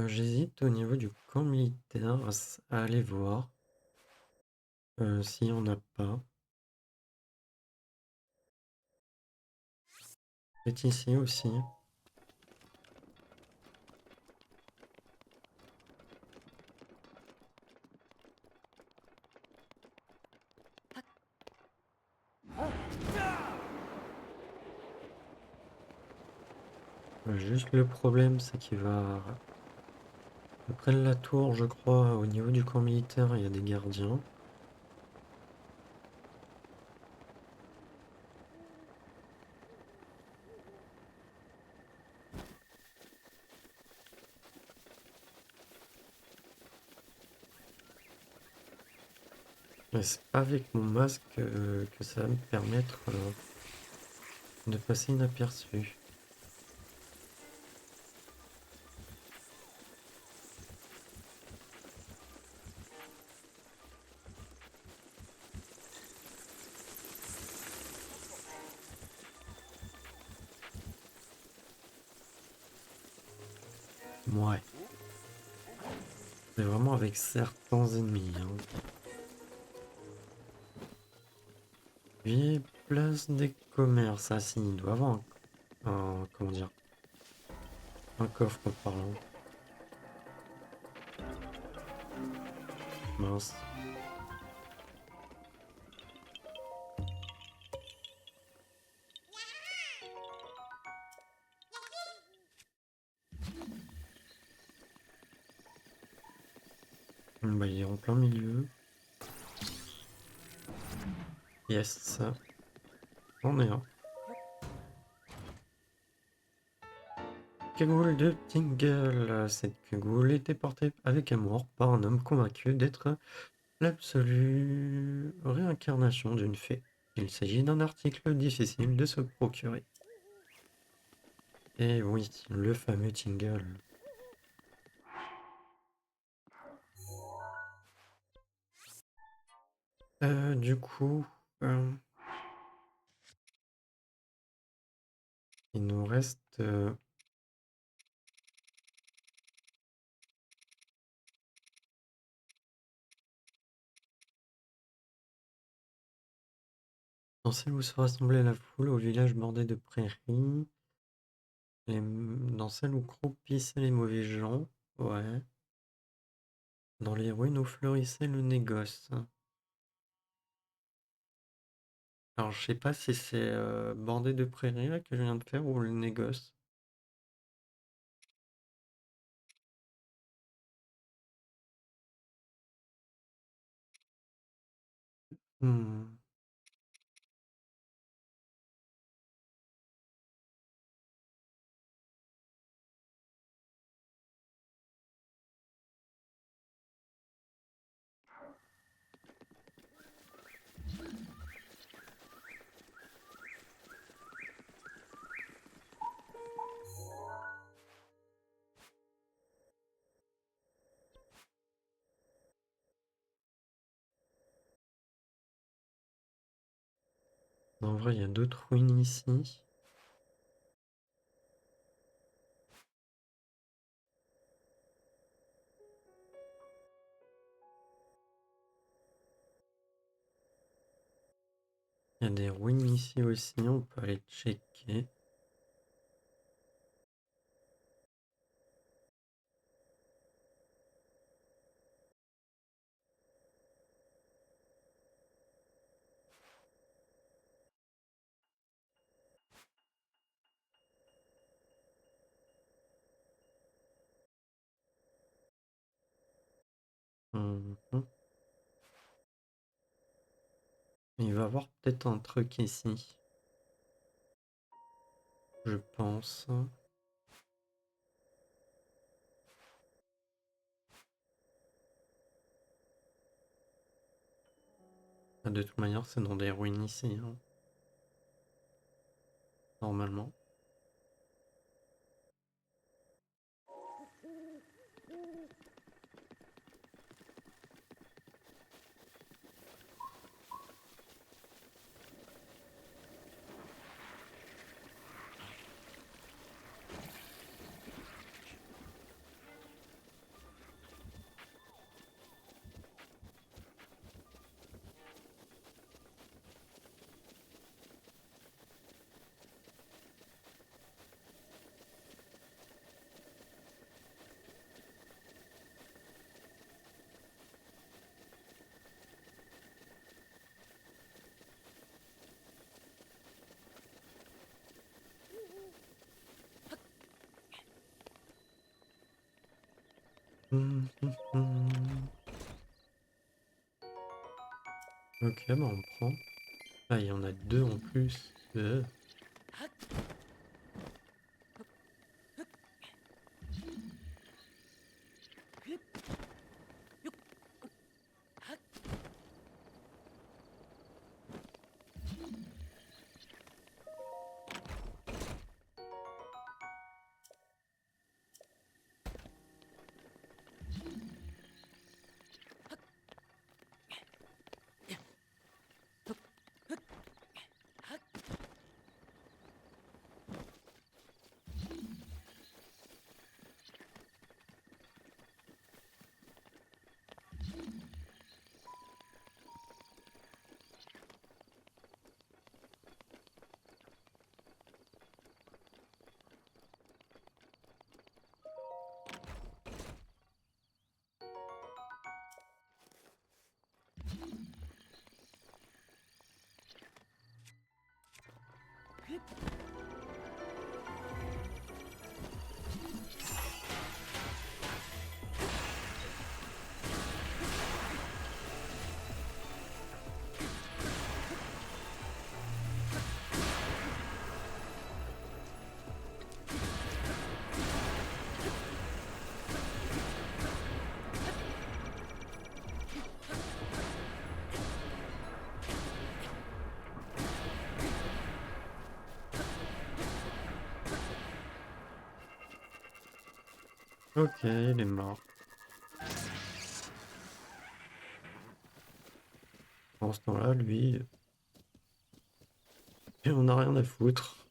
J'hésite au niveau du camp militaire à aller voir s'il n'y en a pas. C'est ici aussi. Juste le problème, c'est qu'il va... Après la tour, je crois, au niveau du camp militaire, il y a des gardiens. Mais c'est pas avec mon masque que ça va me permettre de passer inaperçu. Ouais. Mais vraiment avec certains ennemis. Hein. Puis, place des commerces. Ah si, il doit avoir comment dire, un coffre parlant. Mince. Bah, il est en plein milieu. Yes. On est un. Cagoule de Tingle. Cette cagoule était portée avec amour par un homme convaincu d'être l'absolue réincarnation d'une fée. Il s'agit d'un article difficile de se procurer. Et oui, le fameux Tingle. Du coup, il nous reste dans celle où se rassemblait la foule au village bordé de prairies, dans celle où croupissaient les mauvais gens, ouais, dans les ruines où fleurissait le négoce. Alors je sais pas si c'est bordé de prairies là que je viens de faire ou le négoce. Hmm. En vrai, il y a d'autres ruines ici. Il y a des ruines ici aussi, on peut aller checker. Mhm. Il va y avoir peut-être un truc ici, je pense. Ah, de toute manière, c'est dans des ruines ici, hein, normalement. Hum, hum, hum. Ok, bah on prend. Ah, il y en a deux en plus. Ok, il est mort. En ce temps-là, lui, et on n'a rien à foutre.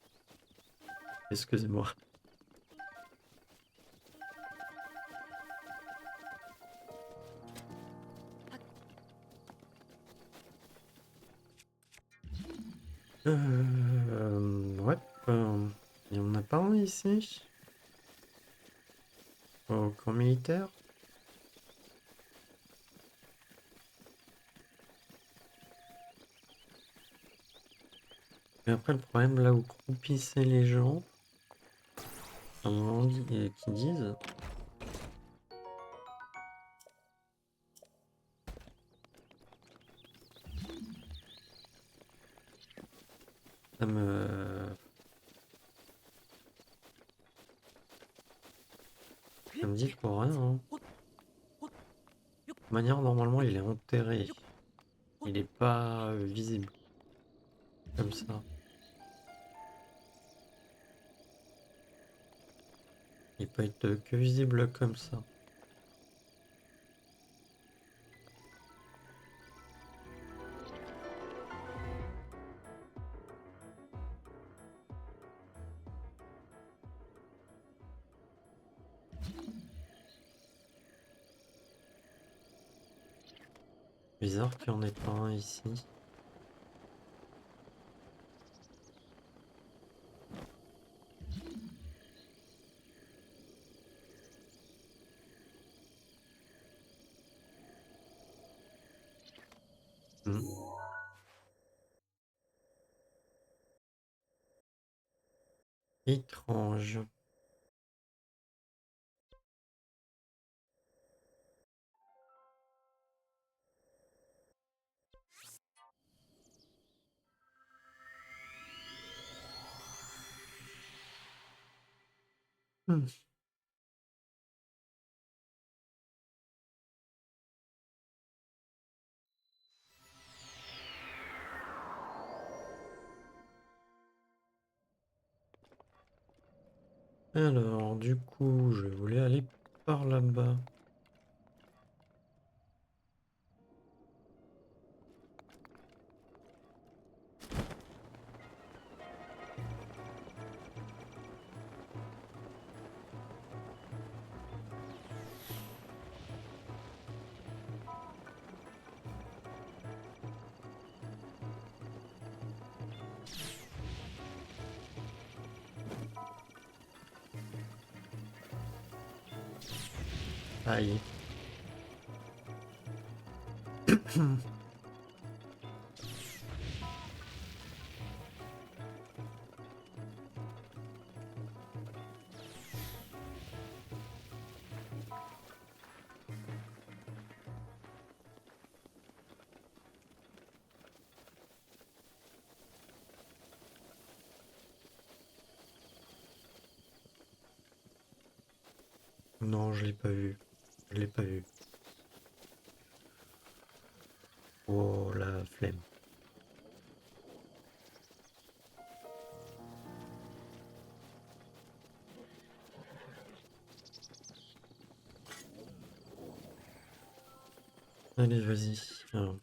Excusez-moi. Ouais. Il y en a pas un ici? Au camp militaire? Et après, le problème, là où croupissaient les gens, à un moment qui disent, ça me... ça me dit trop rien, hein. De toute manière, normalement, il est enterré. Il est pas visible, comme ça. Il peut être que visible comme ça. Bizarre qu'il n'y en ait pas un ici. Hmm. Étrange. Hmm. Alors, du coup, je voulais aller par là-bas. Aïe. Non, je l'ai pas vu. Je l'ai pas vu. Oh, la flemme. Allez, vas-y. Alors,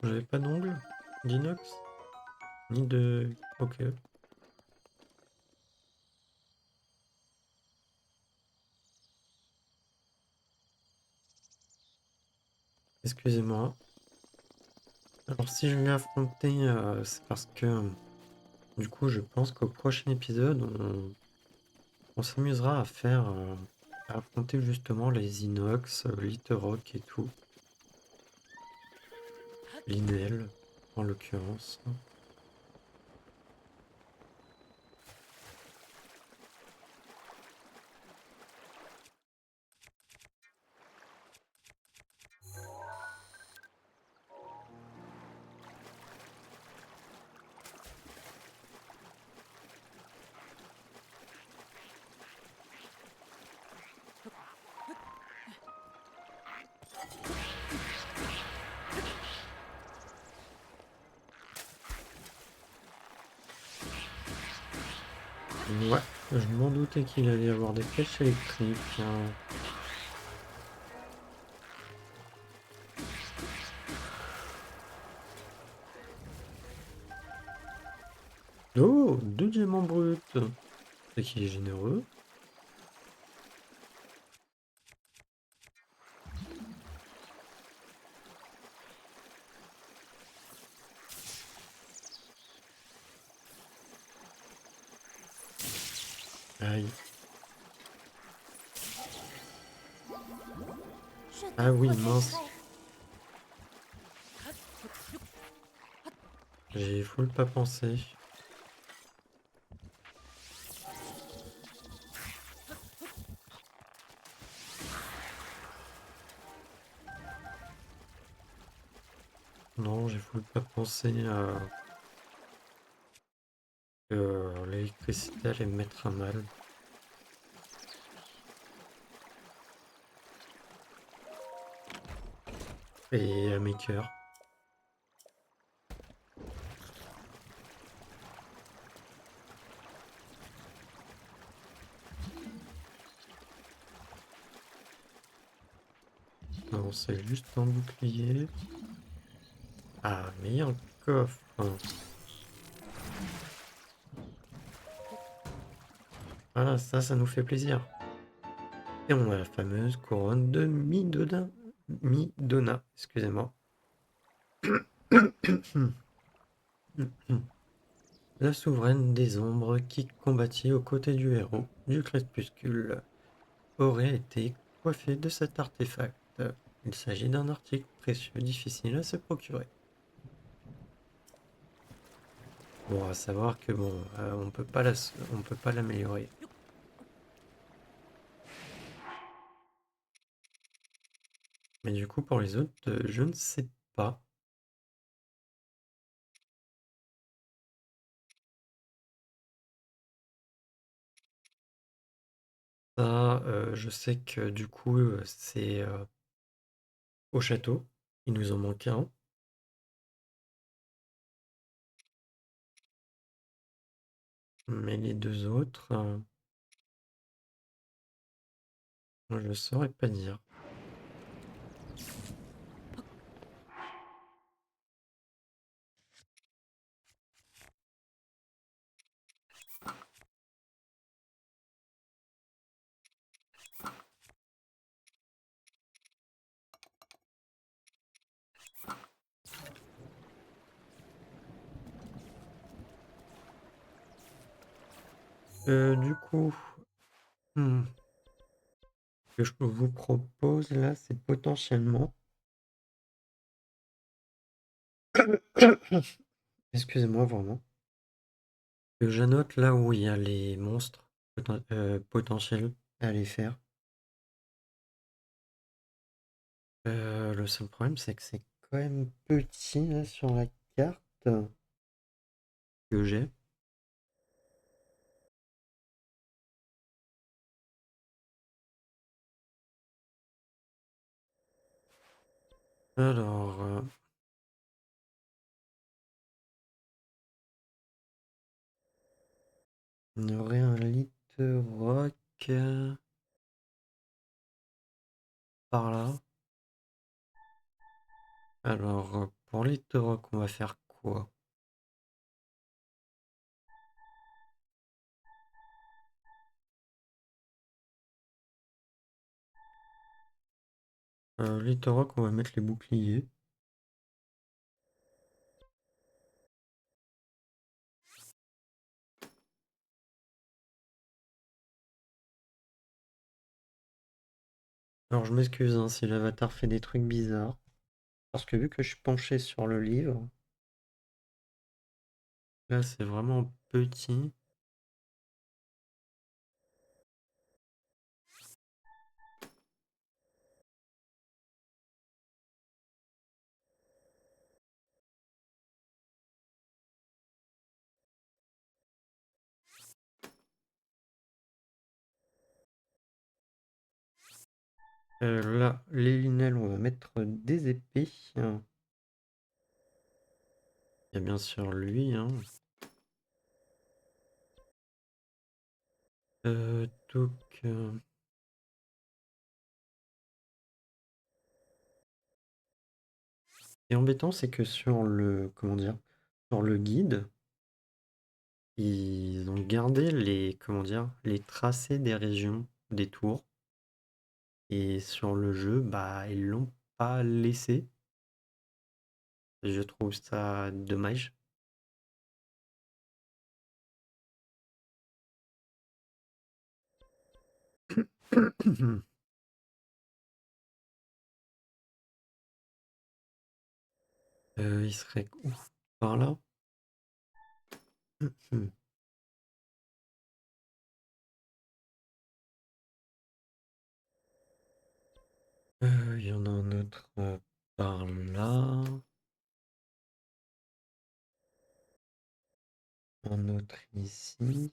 j'avais pas d'ongle d'inox, ni de... Ok. Excusez-moi. Alors si je l'ai affronté, c'est parce que du coup je pense qu'au prochain épisode on s'amusera à affronter justement les inox, l'Itorok et tout. L'inel en l'occurrence. Ouais, je m'en doutais qu'il allait y avoir des flèches électriques, hein. Oh, 2 diamants bruts. C'est qu'il est généreux. Aïe. Je te Ah oui, mince. protégerai. J'ai full pas pensé. Non, j'ai full pas pensé à que l'électricité allait me mettre à mal. Et à mes cœurs. Non, c'est juste un bouclier. Ah, mais il y a un coffre. Voilà, ça nous fait plaisir. Et on a la fameuse couronne de Midona. Midona, excusez-moi. La souveraine des ombres qui combattit aux côtés du héros du crépuscule aurait été coiffée de cet artefact. Il s'agit d'un article précieux difficile à se procurer. Bon, à savoir que bon, on peut pas l'améliorer. Mais du coup, pour les autres, je ne sais pas. Ça, je sais que du coup, c'est au château. Il nous en manque un. Mais les deux autres, je ne saurais pas dire. Du coup, hmm, ce que je vous propose là, c'est potentiellement. Excusez-moi vraiment. Que j'annote là où il y a les monstres potentiels à aller faire. Le seul problème, c'est que c'est quand même petit là, sur la carte que j'ai. Alors, on aurait un lit rock par là. Alors, pour lit rock, on va faire quoi? Lit rock, on va mettre les boucliers. Alors je m'excuse hein, si l'avatar fait des trucs bizarres. Parce que vu que je suis penché sur le livre, là c'est vraiment petit. Là, les lunelles, on va mettre des épées. Il y a bien sûr lui, hein. Donc, et embêtant, c'est que sur le, comment dire, sur le guide, ils ont gardé les, comment dire, les tracés des régions, des tours. Et sur le jeu, bah, ils l'ont pas laissé. Je trouve ça dommage. Il serait où? Par là? Il y en a un autre par là. Un autre ici.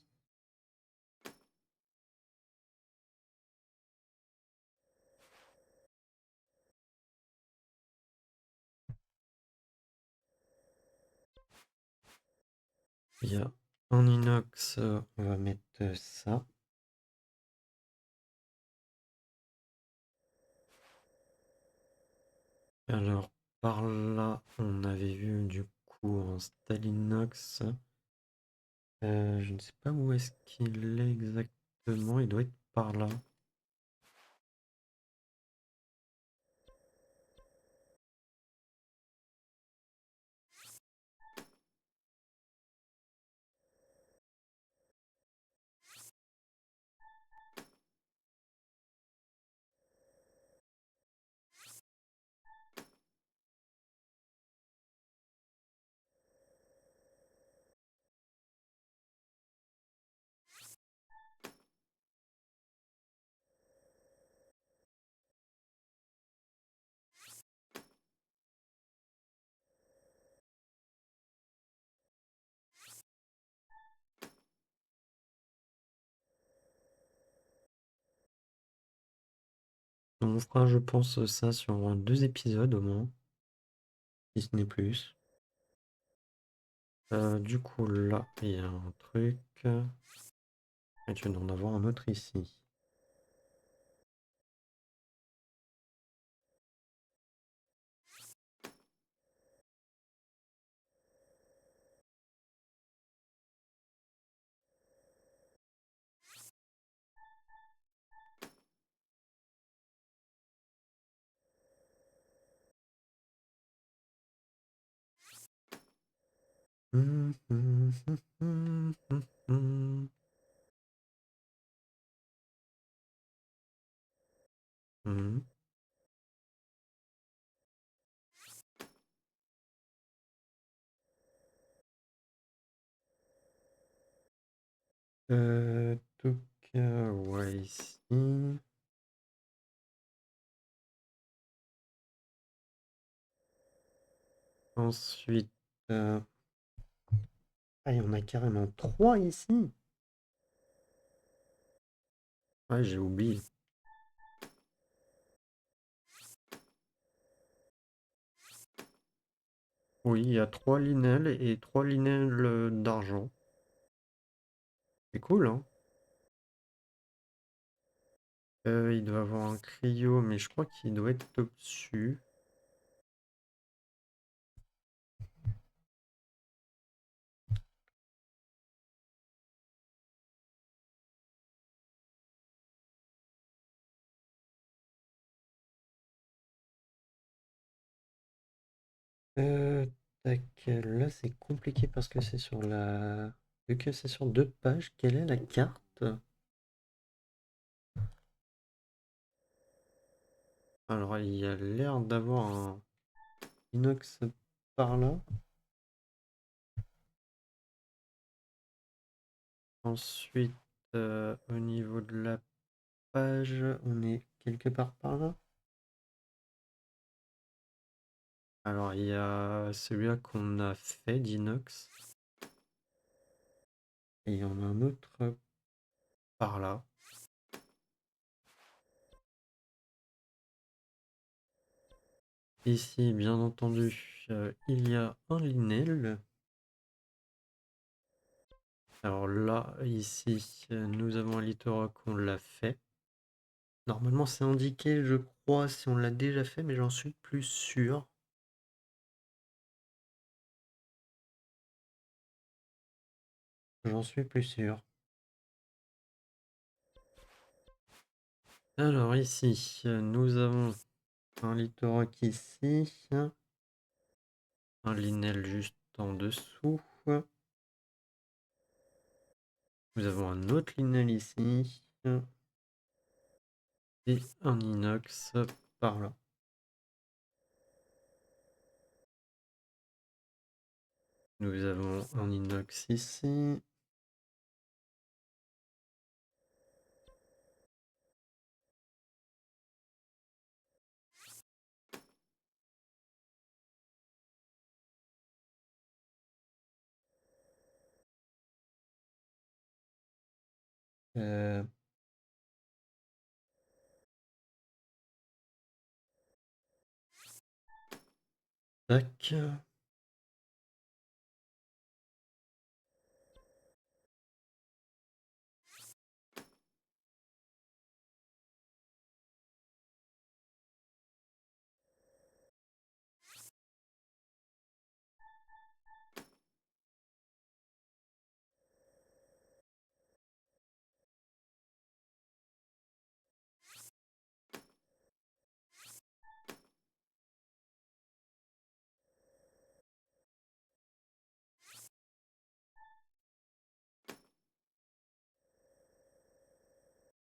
Il y a un inox, on va mettre ça. Alors, par là, on avait vu du coup un Stalinox. Je ne sais pas où est-ce qu'il est exactement. Il doit être par là. On fera, je pense, ça sur 2 épisodes au moins, si ce n'est plus. Du coup, là, il y a un truc. Et tu dois en avoir un autre ici. Mhm. Donc, ouais, ici. Ensuite, ah, il y en a carrément 3 ici. Ouais, j'ai oublié. Oui, il y a 3 linelles et 3 linelles d'argent. C'est cool, hein? Il doit avoir un cryo, mais je crois qu'il doit être au-dessus. Euh, tac, là c'est compliqué parce que c'est sur la... Vu que c'est sur 2 pages, quelle est la carte? Alors, il y a l'air d'avoir un inox par là. Ensuite, au niveau de la page, on est quelque part par là. Alors, il y a celui-là qu'on a fait d'inox. Et il y en a un autre par là. Ici, bien entendu, il y a un Linel. Alors là, ici, nous avons un Littorock, on l'a fait. Normalement, c'est indiqué, je crois, si on l'a déjà fait, mais j'en suis plus sûr. J'en suis plus sûr. Alors ici, nous avons un Littorock ici. Un Linel juste en dessous. Nous avons un autre Linel ici. Et un inox par là. Nous avons un inox ici. Euh, Tac.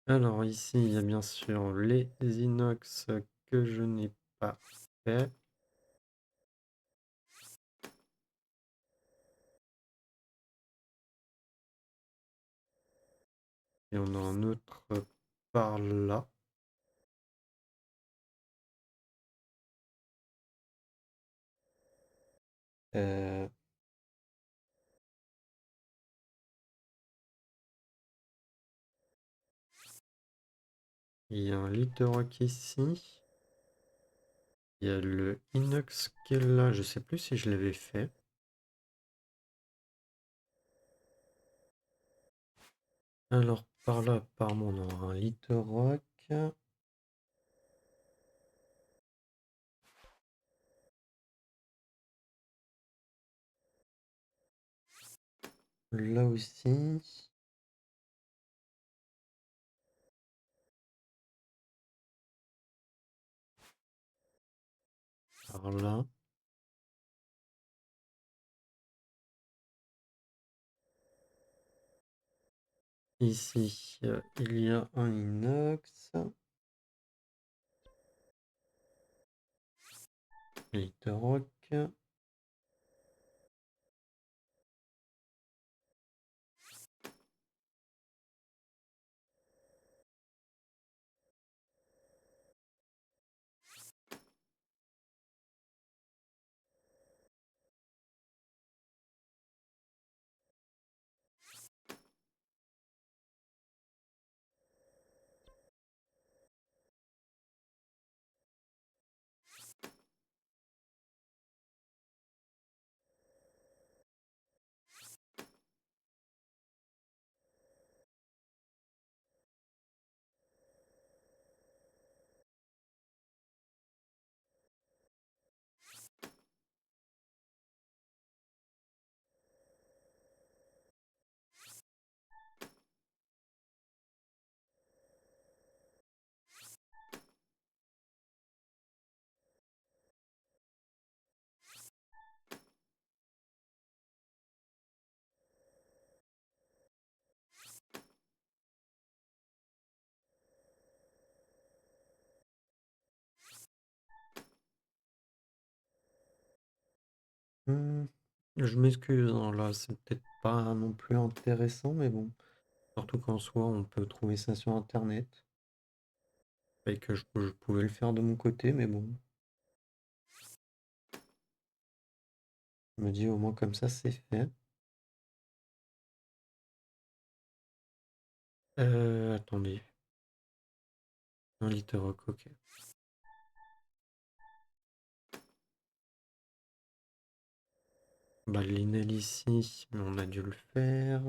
Alors ici, il y a bien sûr les inox que je n'ai pas fait. Et on a un autre par là. Euh, il y a un Littorock ici. Il y a le inox qui est là. Je sais plus si je l'avais fait. Alors par là, apparemment, on aura un Littorock. Là aussi. Par là. Ici, il y a un inox. Littorock. Je m'excuse, hein, là, c'est peut-être pas non plus intéressant, mais bon. Surtout qu'en soi, on peut trouver ça sur Internet. Et que je pouvais le faire de mon côté, mais bon. Je me dis au moins comme ça, c'est fait. Attendez. Un litre rock, ok. Bah, l'inel ici, mais on a dû le faire.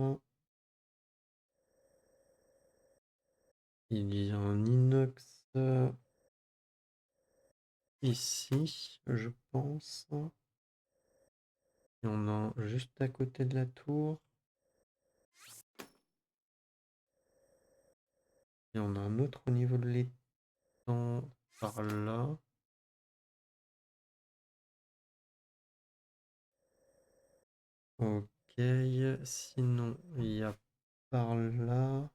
Il y a un inox ici, je pense. Et on a un juste à côté de la tour. Et on a un autre au niveau de l'étang par là. Ok, sinon il y a par là.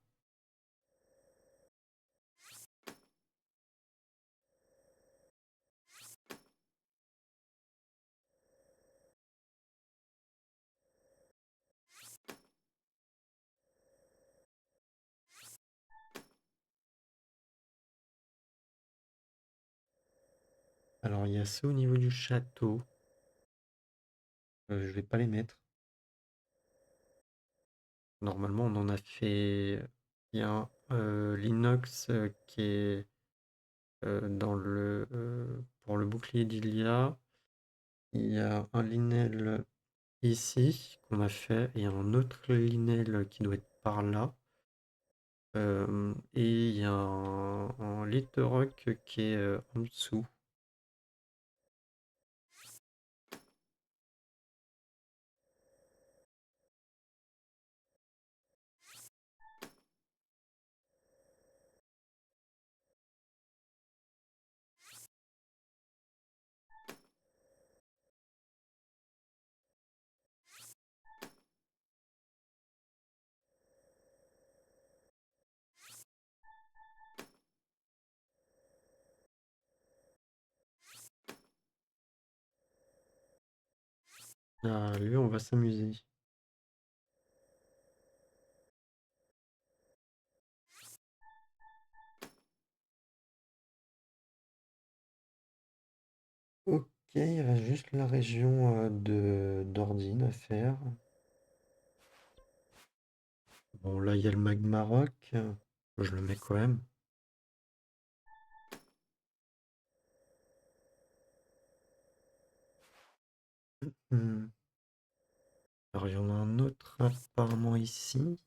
Alors il y a ceux au niveau du château. Je vais pas les mettre. Normalement on en a fait. Il y a l'inox qui est dans pour le bouclier d'Ilia. Il y a un linel ici qu'on a fait et un autre linel qui doit être par là. Et il y a un rock qui est en dessous. Ah, lui, on va s'amuser. Ok, il reste juste la région de d'Ordine à faire. Bon, là, il y a le magma rock. Je le mets quand même. Hmm. Alors, il y en a un autre apparemment ici.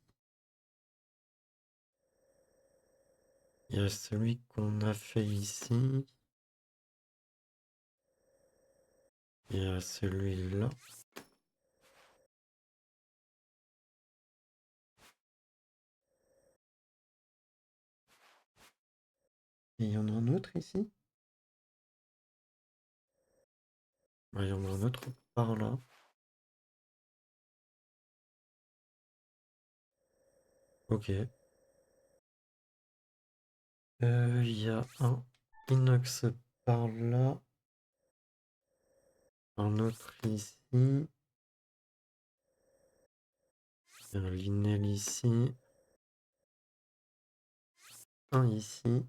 Il y a celui qu'on a fait ici. Il y a celui-là. Et il y en a un autre ici. Ah, il y en a un autre par là. Ok. Il y a un inox par là. Un autre ici. Il y a un linel ici. Un ici.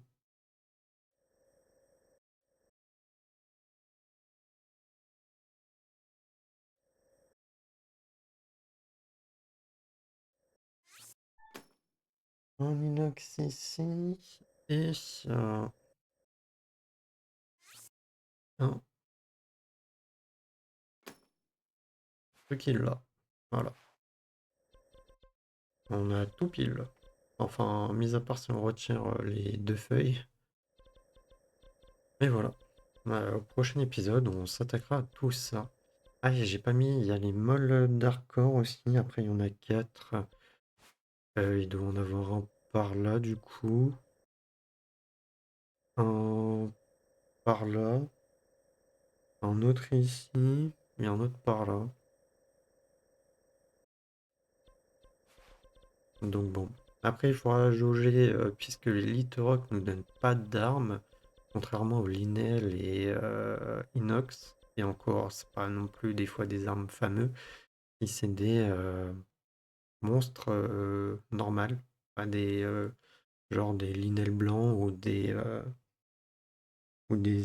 Un inox ici. Et un truc qui est là. Voilà. On a tout pile. Enfin, mis à part si on retire les deux feuilles. Et voilà. Au prochain épisode, on s'attaquera à tout ça. Ah, et j'ai pas mis, il y a les molles d'Arcor aussi. Après, il y en a 4. Il doit en avoir un par là, du coup. Un par là. Un autre ici. Et un autre par là. Donc bon. Après, il faudra jauger, puisque les Litorok ne donnent pas d'armes, contrairement aux Linel et Inox. Et encore, c'est pas non plus des fois des armes fameux, et c'est des monstres normales, pas des genre des linels blancs ou des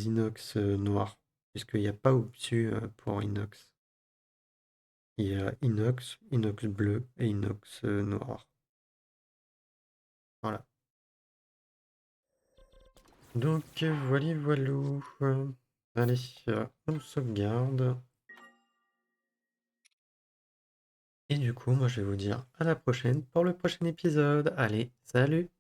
inox noirs, puisqu'il n'y a pas au-dessus pour inox. Il y a inox, inox bleu et inox noir. Voilà. Donc voilà, voilou. Allez, on sauvegarde. Et du coup, moi je vais vous dire à la prochaine pour le prochain épisode. Allez, salut!